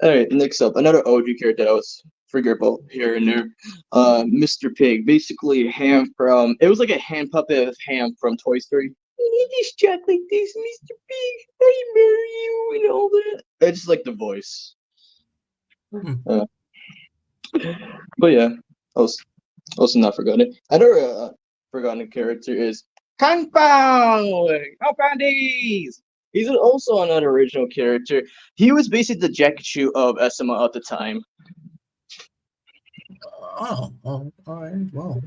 All right, next up, another OG character that was forgettable here and there. Mr. Pig, basically Ham from. It was like a hand puppet of Ham from Toy Story. You need this chocolate, this Mr. Pig. I marry you and all that. I just like the voice. But yeah, also not forgotten. Another forgotten character is Kung Pao. Kung Pao days. He's also another original character. He was basically the Jack Chu of SML at the time. all right, well,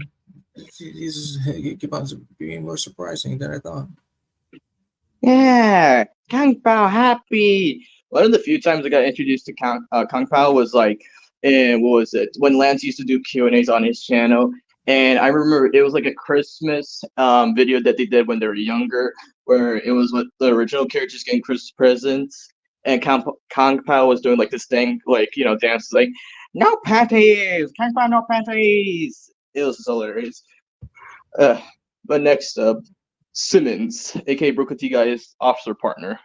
these keep on being more surprising than I thought. Yeah, Kung Pao happy. One of the few times I got introduced to Kung Pao was like, what was it? When Lance used to do Q&As on his channel. And I remember it was like a Christmas video that they did when they were younger, where it was with the original characters getting Christmas presents. And Kung Pao was doing like this thing, like, dances like, no panties! Kung Pao, no panties! It was hilarious. But next up, Simmons, aka Brooke T Guy's officer partner.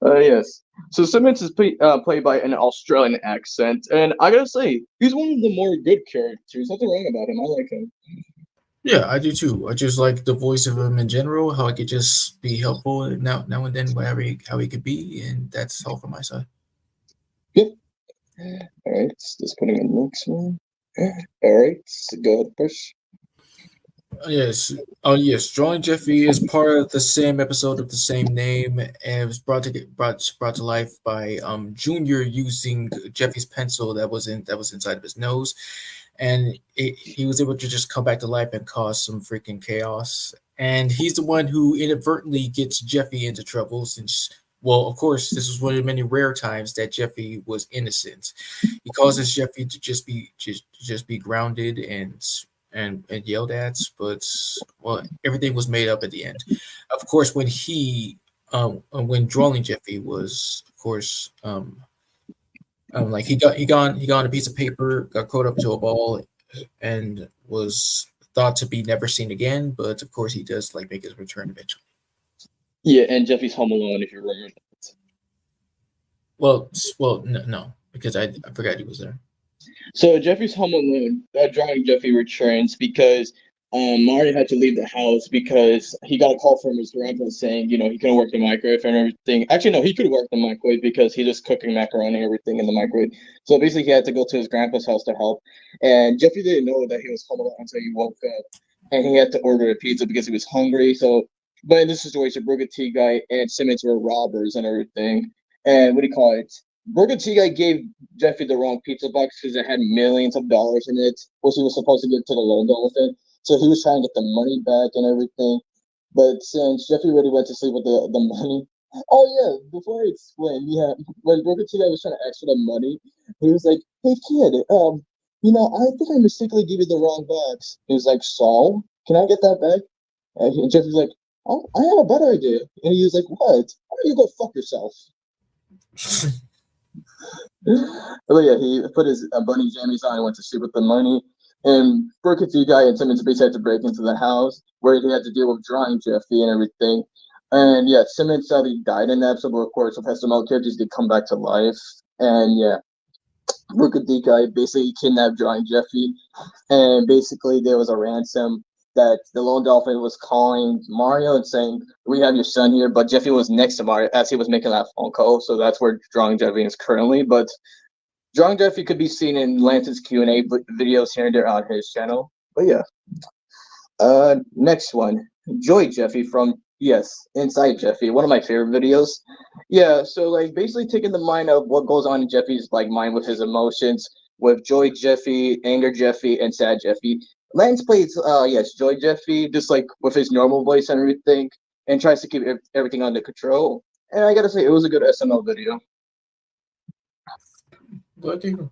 Yes. So Simmons is played by an Australian accent, and I gotta say, he's one of the more good characters. Nothing wrong about him. I like him. Yeah, I do too. I just like the voice of him in general, how it could just be helpful now and then, how he could be, and that's all from my side. Yep. All right, let's put him in the next one. All right, go ahead, push. Yes. Oh, yes. Drawing Jeffy is part of the same episode of the same name, and it was brought to life by Junior using Jeffy's pencil that was inside of his nose, and he was able to just come back to life and cause some freaking chaos. And he's the one who inadvertently gets Jeffy into trouble since. Well, of course, this was one of the many rare times that Jeffy was innocent. He causes Jeffy to just be grounded and yelled at, but well, everything was made up at the end. Of course, when drawing Jeffy was, of course, like he got on a piece of paper, got caught up to a ball, and was thought to be never seen again. But of course, he does like make his return eventually. Yeah, and Jeffy's home alone, if you remember. Well, no, because I forgot he was there. So Jeffy's home alone. That drawing Jeffy returns because Mario had to leave the house because he got a call from his grandpa saying, he couldn't work the microwave and everything. Actually, no, he could work the microwave because he was cooking macaroni and everything in the microwave. So basically, he had to go to his grandpa's house to help. And Jeffy didn't know that he was home alone until he woke up, and he had to order a pizza because he was hungry. So, but in this situation, Burger T Guy and Simmons were robbers and everything. And what do you call it? Burger T Guy gave Jeffy the wrong pizza box because it had millions of dollars in it, which he was supposed to give to the loan dolphin. So he was trying to get the money back and everything. But since Jeffy already went to sleep with the money. Oh yeah, before I explain, yeah, when Burger T Guy was trying to ask for the money, he was like, "Hey kid, I think I mistakenly gave you the wrong box." He was like, "So, can I get that back?" And Jeffy was like, "Oh, I have a better idea." And he was like, "What? Why don't you go fuck yourself?" But yeah, he put his bunny jammies on and went to sleep with the money. And Burger T Guy and Simmons basically had to break into the house where they had to deal with drawing Jeffy and everything. And yeah, Simmons sadly died in that episode, but of course, with SML characters, they come back to life. And yeah, Burger T Guy basically kidnapped drawing Jeffy. And basically, there was a ransom that the lone dolphin was calling Mario and saying, "We have your son here," but Jeffy was next to Mario as he was making that phone call, so that's where Drawing Jeffy is currently. But Drawing Jeffy could be seen in Lance's Q&A videos here and there on his channel. But yeah, next one, Joy Jeffy from Inside Jeffy, one of my favorite videos. Yeah, so like basically taking the mind of what goes on in Jeffy's like mind with his emotions, with Joy Jeffy, Anger Jeffy, and Sad Jeffy. Lance plays Joy Jeffy just like with his normal voice and everything, and tries to keep everything under control. And I gotta say, it was a good SML video. What do you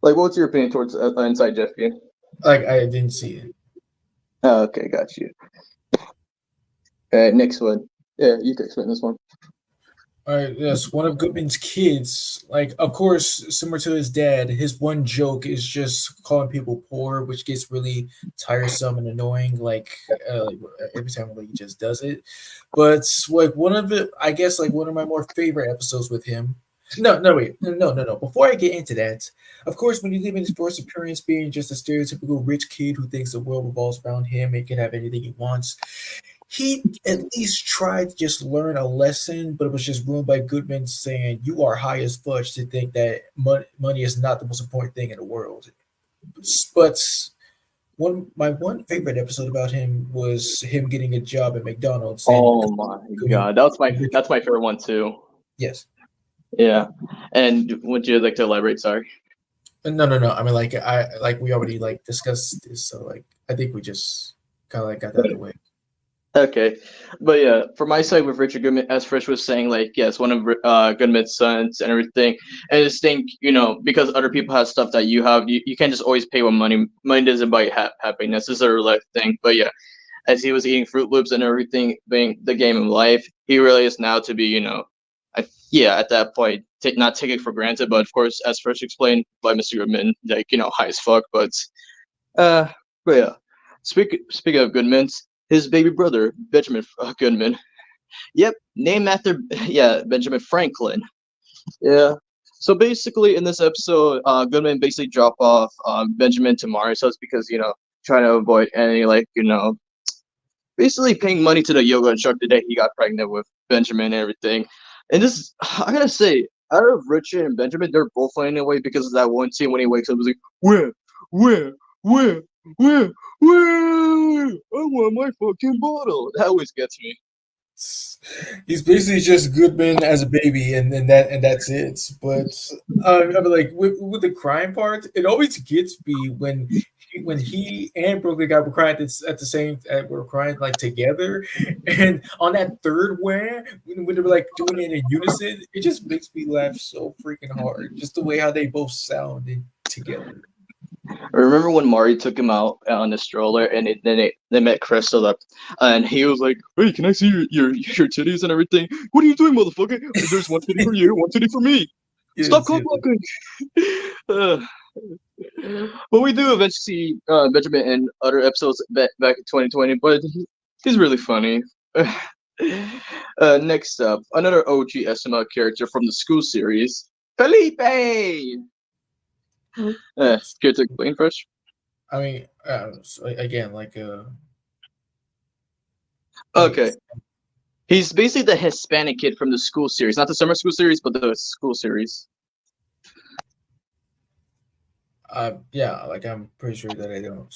Like, what's your opinion towards Inside Jeffy? like? I didn't see it. Oh, okay, got you. Next one. Yeah, you can explain this one. All right, yes, one of Goodman's kids, like, of course, similar to his dad, his one joke is just calling people poor, which gets really tiresome and annoying, like every time like, he just does it. But like one of it, I guess, like one of my more favorite episodes with him. No, no, wait, no. Before I get into that, of course, when you leave in his first appearance, being just a stereotypical rich kid who thinks the world revolves around him and can have anything he wants, he at least tried to just learn a lesson, but it was just ruined by Goodman saying, "You are high as fudge to think that money is not the most important thing in the world." But my one favorite episode about him was him getting a job at McDonald's and Oh my going, god, that's my favorite one too. yes. Yeah, and would you like to elaborate? Sorry. No. I mean, like we already like discussed this, so like I think we just kind of like got that out of the way. Okay, but yeah, for my side with Richard Goodman, as Frisch was saying, like yes, one of Goodman's sons and everything, and I just think because other people have stuff that you have, you can't just always pay with money. Money doesn't buy happiness. This is a real life thing. But yeah, as he was eating Fruit Loops and everything, being the game of life, he really is now to be yeah, at that point, not take it for granted. But of course, as Frisch explained by Mr. Goodman, like high as fuck. Uh, but yeah, speaking of Goodman's. His baby brother, Benjamin Goodman. Yep, named after Benjamin Franklin. Yeah. So basically, in this episode, Goodman basically drop off Benjamin to Mari's house because trying to avoid any basically paying money to the yoga instructor that he got pregnant with Benjamin and everything. And this, I gotta say, out of Richard and Benjamin, they're both finding away because of that one scene when he wakes up, he's like, where, where, where, where? I want my fucking bottle. That always gets me. He's basically just Goodman as a baby, and that's it. But I mean, like with the crime part, it always gets me when he and Brooklyn guy were crying at the same were crying like together, and on that third where when they were like doing it in unison, it just makes me laugh so freaking hard. Just the way how they both sounded together. I remember when Mari took him out on the stroller, and then they met Crystal up, and he was like, "Hey, can I see your titties and everything? What are you doing, motherfucker? There's one titty for you, one titty for me. Stop cock blocking." But we do eventually see Benjamin in other episodes back in 2020, but he's really funny. Next up, another OG SML character from the school series, Felipe. Care to explain first? I mean, so again, like Okay. He's basically the Hispanic kid from the school series, not the summer school series, but the school series. Yeah, like I'm pretty sure that I don't.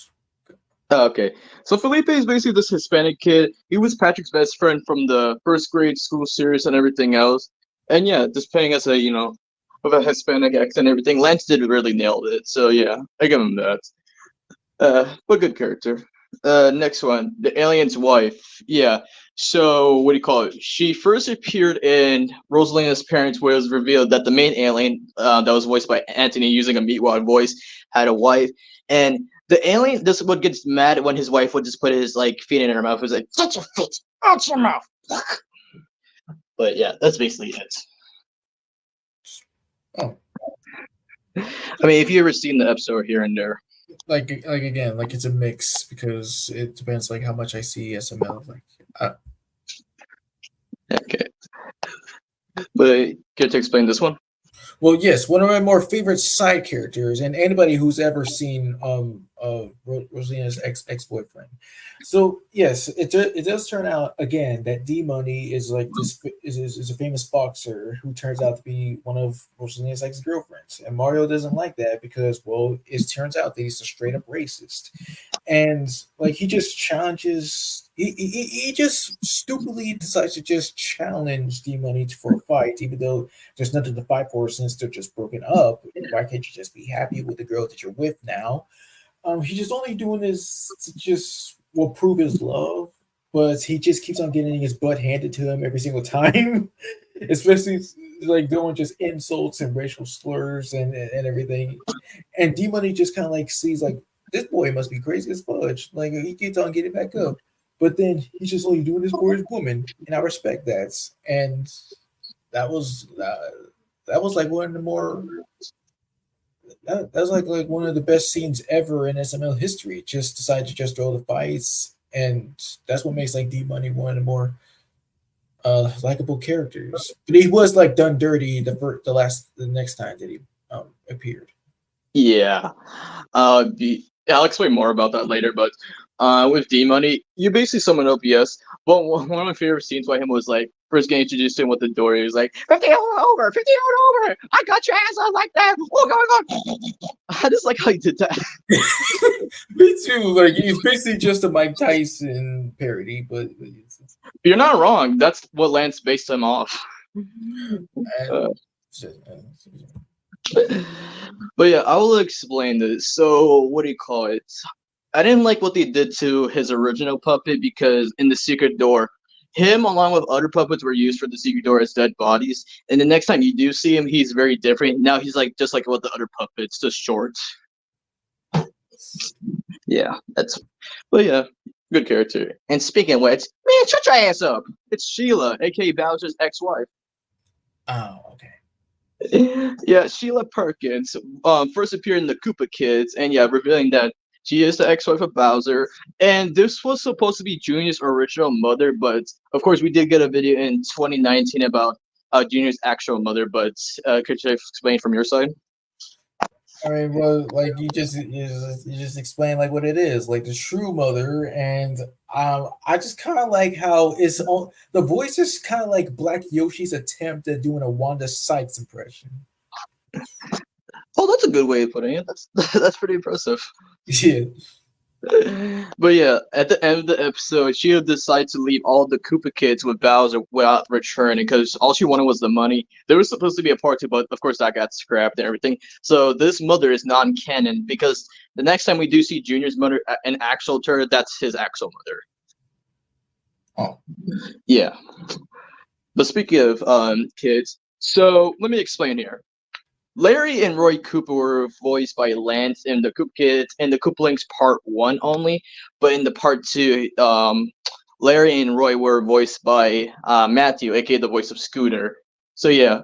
Okay, so Felipe is basically this Hispanic kid. He was Patrick's best friend from the first grade school series and everything else. And yeah, just playing as a with a Hispanic accent and everything. Lance did really nailed it. So yeah, I give him that. But good character. Next one, the alien's wife. Yeah. So what do you call it? She first appeared in Rosalina's Parents, where it was revealed that the main alien, that was voiced by Anthony using a meatwad voice, had a wife, and the alien. This would gets mad when his wife would just put his feet in her mouth. It was like, "Get your feet out your mouth." But yeah, that's basically it. Oh. I mean, if you ever seen the episode here and there. Like again, like it's a mix because it depends like how much I see SML. Okay. But care to explain this one? Well, yes, one of my more favorite side characters, and anybody who's ever seen Rosalina's ex-boyfriend. So yes, it does turn out again that D Money is like this is a famous boxer who turns out to be one of Rosalina's ex-girlfriends, and Mario doesn't like that because it turns out that he's a straight up racist, and like he just challenges. He just stupidly decides to just challenge D Money for a fight, even though there's nothing to fight for since they're just broken up. Why can't you just be happy with the girl that you're with now? He's just only doing this to just prove his love, but he just keeps on getting his butt handed to him every single time, especially like doing just insults and racial slurs and everything. And D Money just kind of like sees like this boy must be crazy as fudge. Like he keeps on getting back up, but then he's just only doing this for his woman, and I respect that. And that was that was like one of the more that was like one of the best scenes ever in SML history. Just decided to just throw the fights, and that's what makes like D Money one of the more likable characters. But he was like done dirty the next time that he appeared. Yeah. I'll explain more about that later, but with D Money, you basically summon up, yes. But one of my favorite scenes by him was like first getting introduced to him with the door. He was like, 50 over, 50 over. I got your ass out like that. Oh, God. I just like how he did that. Me too. Like he's basically just a Mike Tyson parody, but You're not wrong. That's what Lance based him off. and, But yeah, I will explain this. So, what do you call it? I didn't like what they did to his original puppet because in the secret door, him along with other puppets were used for the secret door as dead bodies. And the next time you do see him, he's very different. Now he's like just like what the other puppets, just short. Yeah, but yeah, good character. And speaking of which, man, shut your ass up. It's Sheila, aka Bowser's ex-wife. oh, okay. Yeah, Sheila Perkins first appeared in the Koopa Kids, and yeah, revealing that she is the ex-wife of Bowser. And this was supposed to be Junior's original mother, but of course we did get a video in 2019 about Junior's actual mother. But could you explain from your side? I mean, well, like you just explain like what it is, like the true mother, and I just kind of like how the voice is kind of like Black Yoshi's attempt at doing a Wanda Sykes impression. Oh, that's a good way of putting it. That's pretty impressive. Yeah. But yeah, at the end of the episode, she decided to leave all the Koopa Kids with Bowser without returning because all she wanted was the money. There was supposed to be a part two, but of course that got scrapped and everything. So this mother is non-canon because the next time we do see Junior's mother in actual turn, that's his actual mother. Oh. Yeah. But speaking of kids, so let me explain here. Larry and Roy Koopa were voiced by Lance in the Koopa Kids and the Koopalings Part 1 only, but in the Part 2, Larry and Roy were voiced by Matthew, aka the voice of Scooter. So yeah.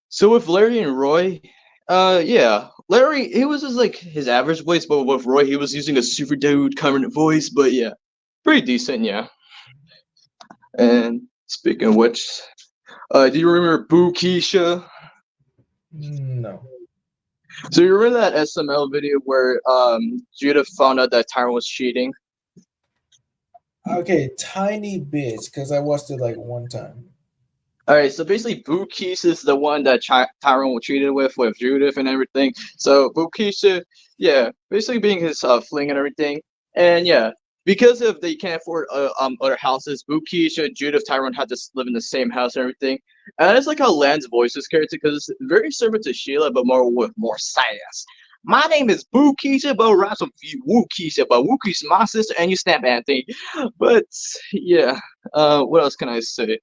So with Larry and Roy, yeah. Larry, he was just like his average voice, but with Roy, he was using a super dude current voice, but yeah. Pretty decent, yeah. And speaking of which, do you remember Boo Keisha? No. So you remember that SML video where Judith found out that Tyron was cheating? Okay, tiny bits because I watched it like one time. All right, so basically, Bukis is the one that Tyrone was treated with Judith and everything. So Bukisha, yeah, basically being his fling and everything, and yeah, because if they can't afford other houses, Bukisha, Judith, Tyrone had to live in the same house and everything. And it's like how Lance voices this character because it's very similar to Sheila, but with more sass. My name is Boo Keisha, but rhymes with Woo Keisha, but Woo Keisha's my sister, and you snap Anthony. But yeah, what else can I say?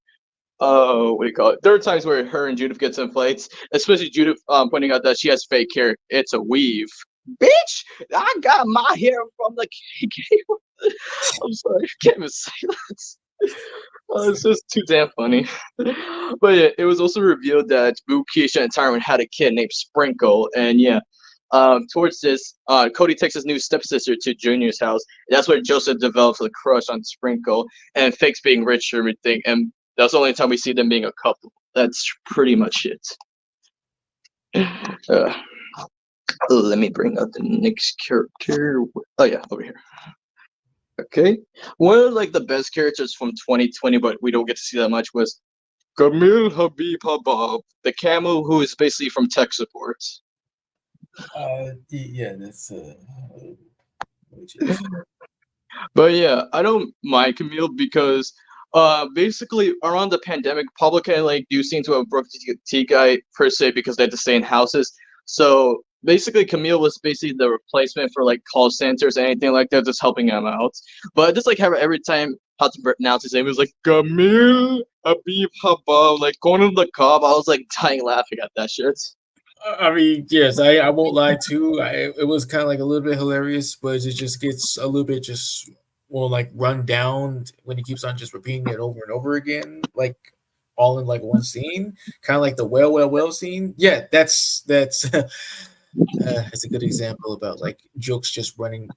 What do you call it? There are times where her and Judith gets in fights, especially Judith pointing out that she has fake hair. It's a weave. Bitch, I got my hair from the cake. I'm sorry, I can't even say that. It's just too damn funny. But yeah, it was also revealed that Boo, Keisha, and Tyron had a kid named Sprinkle, and yeah. Towards this, Cody takes his new stepsister to Junior's house. That's where Joseph develops a crush on Sprinkle and fakes being rich and everything. And that's the only time we see them being a couple. That's pretty much it. Let me bring up the next character. Oh yeah, over here. Okay, one of like the best characters from 2020, but we don't get to see that much was Camille Habib Habab, the camel who is basically from tech support. Yeah, that's But yeah, I don't mind Camille because basically around the pandemic, public can like do seem to have broke the guy per se because they had to stay in houses. So basically Camille was basically the replacement for like call centers and anything like that, just helping him out. But just like every time how to pronounce his name. It was like Gamil Habib Habab, like going to the Cobb. I was like dying laughing at that shit. I mean, yes, I won't lie too. It was kind of like a little bit hilarious, but it just gets a little bit just like run down when he keeps on just repeating it over and over again, like all in like one scene, kind of like the well scene. Yeah, that's that's a good example about like jokes just running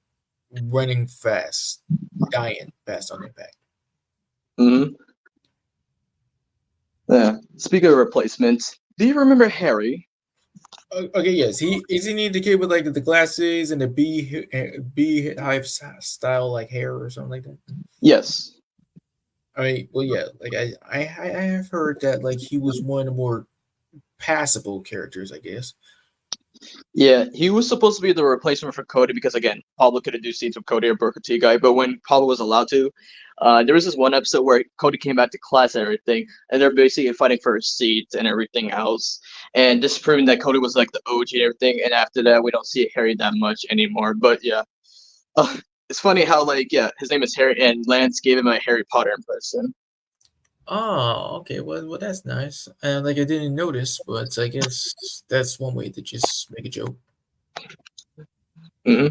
fast, dying fast on impact. Hmm. Yeah. Speaking of replacements, do you remember Harry? Okay, yes, isn't he the kid with like the glasses and the beehive style like hair or something like that? Yes. I mean, well, yeah, like I have heard that like he was one of the more passable characters, I guess. Yeah, he was supposed to be the replacement for Cody because again, Pablo couldn't do scenes with Cody or Booker T guy, but when Pablo was allowed to, there was this one episode where Cody came back to class and everything, and they're basically fighting for his seat and everything else, and just proving that Cody was like the OG and everything. And after that, we don't see Harry that much anymore. But yeah, it's funny how like yeah, his name is Harry, and Lance gave him a Harry Potter impression. Oh, okay. Well, that's nice. And like I didn't notice, but I guess that's one way to just make a joke. Hmm.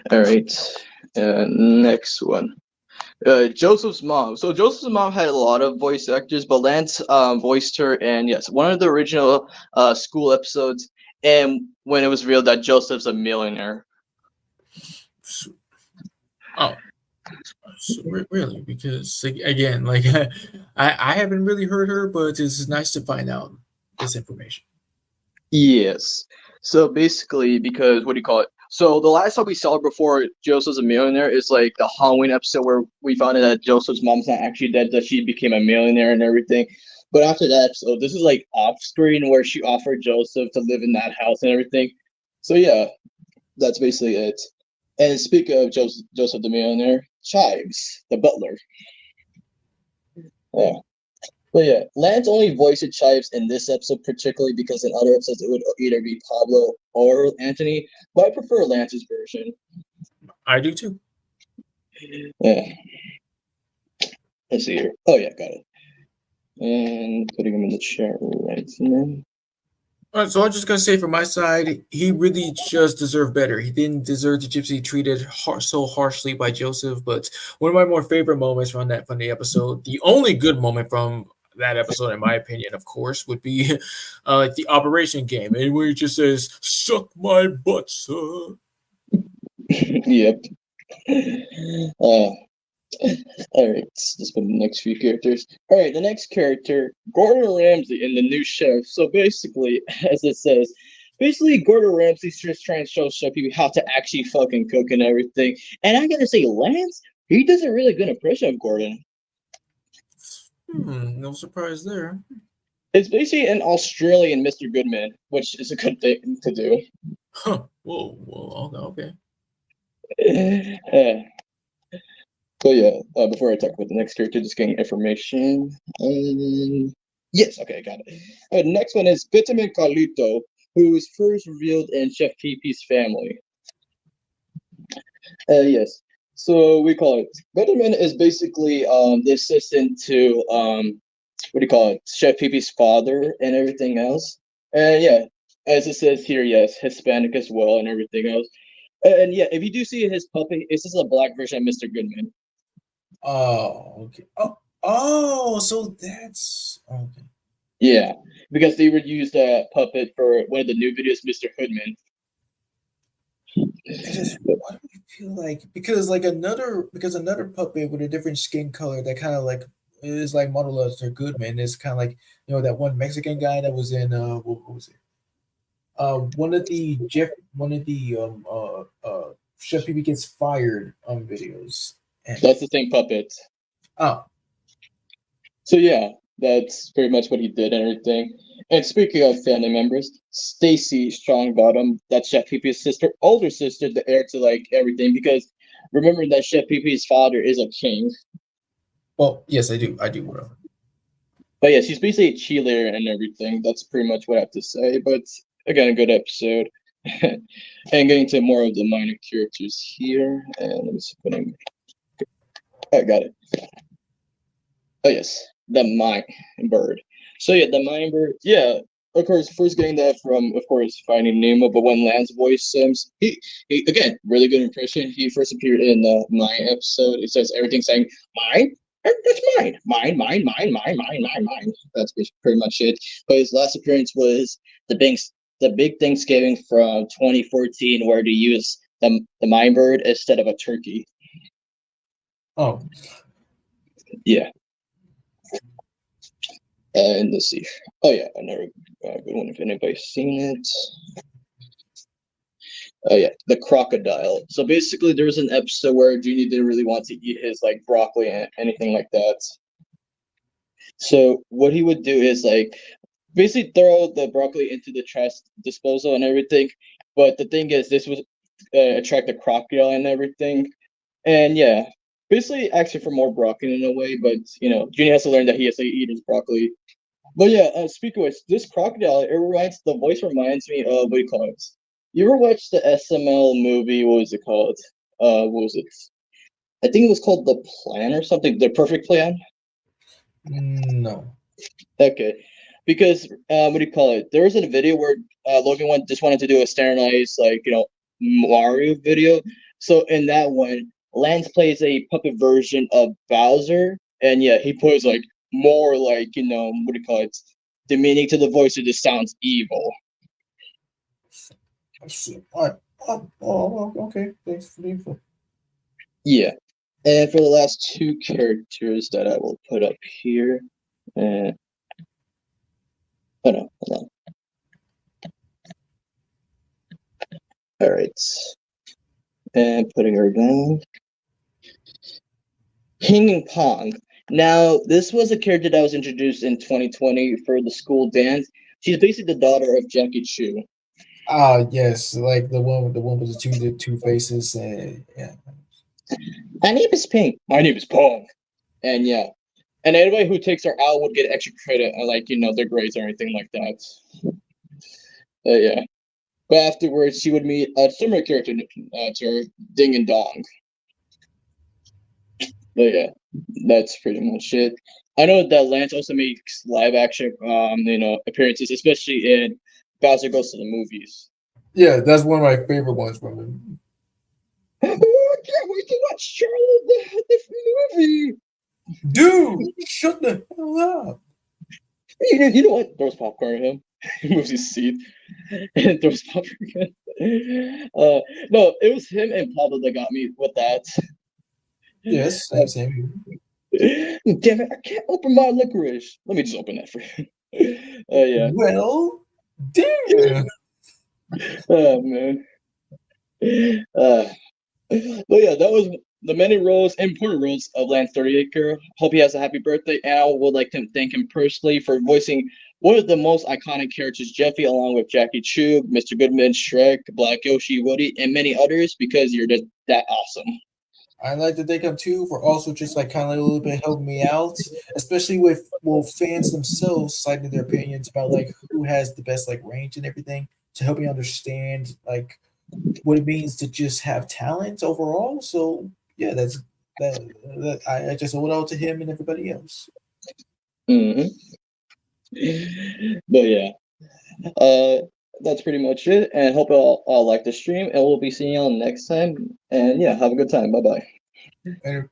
All right, next one. Joseph's mom. So Joseph's mom had a lot of voice actors, but Lance voiced her, and yes, one of the original school episodes. And when it was revealed that Joseph's a millionaire. Oh, so really? Because like, again, like I haven't really heard her, but it's nice to find out this information. Yes. So basically, because what do you call it? So the last time we saw her before Joseph's a millionaire is like the Halloween episode where we found out that Joseph's mom's not actually dead, that she became a millionaire and everything. But after that episode, this is like off screen where she offered Joseph to live in that house and everything. So yeah, that's basically it. And speaking of Joseph the millionaire, Chives, the butler. Yeah. But yeah, Lance only voiced Chives in this episode particularly because in other episodes it would either be Pablo or Anthony, but I prefer Lance's version. I do too. Yeah. Let's see here. Oh yeah, got it. And putting him in the chat right now. All right, so I'm just gonna say from my side, he really just deserved better. He didn't deserve the gypsy treated so harshly by Joseph. But one of my more favorite moments from the episode, the only good moment from that episode, in my opinion, of course, would be like the Operation game, and where he just says "suck my butt, sir." Yep. Uh, all right, let's put the next few characters. All right, the next character, Gordon Ramsay in the new chef. So basically, as it says, basically Gordon Ramsay's just trying to show people how to actually fucking cook and everything. And I gotta say, Lance, he does a really good impression of Gordon. No surprise there. It's basically an Australian Mr. Goodman, which is a good thing to do. Huh. Whoa. Okay. So yeah, before I talk about the next character, just getting information. Yes, okay, I got it. The next one is Vitamin Carlito, who was first revealed in Chef PP's family. Yes, so we call it Vitamin is basically the assistant to what do you call it, Chef PP's father and everything else. And yeah, as it says here, yes, Hispanic as well and everything else. And yeah, if you do see his puppet, it's just a black version of Mr. Goodman. Oh, okay. Oh, so that's okay. Yeah, because they would use the puppet for one of the new videos, Mr. Hoodman. Why do I feel like another puppet with a different skin color that kind of like is like modeled after Goodman is kind of like that one Mexican guy that was in what was it? One of the Chef PB gets fired videos. That's the same puppet. Oh, so yeah, that's pretty much what he did and everything. And speaking of family members, Stacy Strongbottom, that's Chef PP's sister, older sister, the heir to like everything. Because remember that Chef PP's father is a king. Well, yes, I do remember. But yeah, she's basically a cheerleader and everything. That's pretty much what I have to say. But again, a good episode. And getting to more of the minor characters here. And let me see. I got it. Oh yes, the mine bird. So yeah, the mine bird. Yeah, of course, first getting that from, of course, Finding Nemo. But when Land's voice, he again really good impression. He first appeared in the Mine episode. It says everything saying mine. That's mine. That's pretty much it. But his last appearance was the big Thanksgiving from 2014, where they used the mine bird instead of a turkey. Oh, Yeah. And let's see. Oh yeah, another good one if anybody's seen it. Oh yeah, the crocodile. So basically, there was an episode where Genie didn't really want to eat his like broccoli and anything like that. So what he would do is like basically throw the broccoli into the trash disposal and everything. But the thing is, this was attract the crocodile and everything. And yeah, basically asking for more broccoli in a way. But Genie has to learn that he has to eat his broccoli. But yeah, speaking of which, this crocodile, the voice reminds me of, what do you call it? You ever watched the SML movie? What was it called? What was it? I think it was called The Plan or something. The Perfect Plan. no. Okay, because what do you call it? There was a video where Logan just wanted to do a standardized Mario video. So in that one, Lance plays a puppet version of Bowser, and yeah, he plays like more like what do you call it? Demeaning to the voice. It just sounds evil. I see. Okay. Thanks for the info. Yeah. And for the last two characters that I will put up here, hold on. All right, and putting her down. Ping Pong. Now, this was a character that was introduced in 2020 for the school dance. She's basically the daughter of Jackie Chu. Yes, like the one with the two faces, and yeah. My name is Ping. My name is Pong. And yeah, and anybody who takes her out would get extra credit, like their grades or anything like that. Yeah. But afterwards, she would meet a similar character to her, Ding and Dong. But yeah, that's pretty much it. I know that Lance also makes live action, appearances, especially in Bowser Goes to the Movies. Yeah, that's one of my favorite ones from him. Oh, I can't wait to watch Charlie the movie. Dude, shut the hell up. You know what? Throws popcorn at him. He moves his seat and throws popcorn at him. No, it was him and Pablo that got me with that. Yes, same. Damn it, I can't open my licorice. Let me just open that for you. Yeah. Well, damn. Oh, man. But yeah, that was the many important roles of Lance Thirtyacre. Hope he has a happy birthday, and I would like to thank him personally for voicing one of the most iconic characters, Jeffy, along with Jackie Chu, Mr. Goodman, Shrek, Black Yoshi, Woody, and many others, because you're just that awesome. I'd like to thank him too for also just like kind of a little bit helping me out, especially with fans themselves citing their opinions about like who has the best like range and everything to help me understand like what it means to just have talent overall. So yeah, I just owe it all to him and everybody else. Mm-hmm. But yeah, that's pretty much it. And hope all like the stream, and we'll be seeing y'all next time. And yeah, have a good time. Bye bye. Later.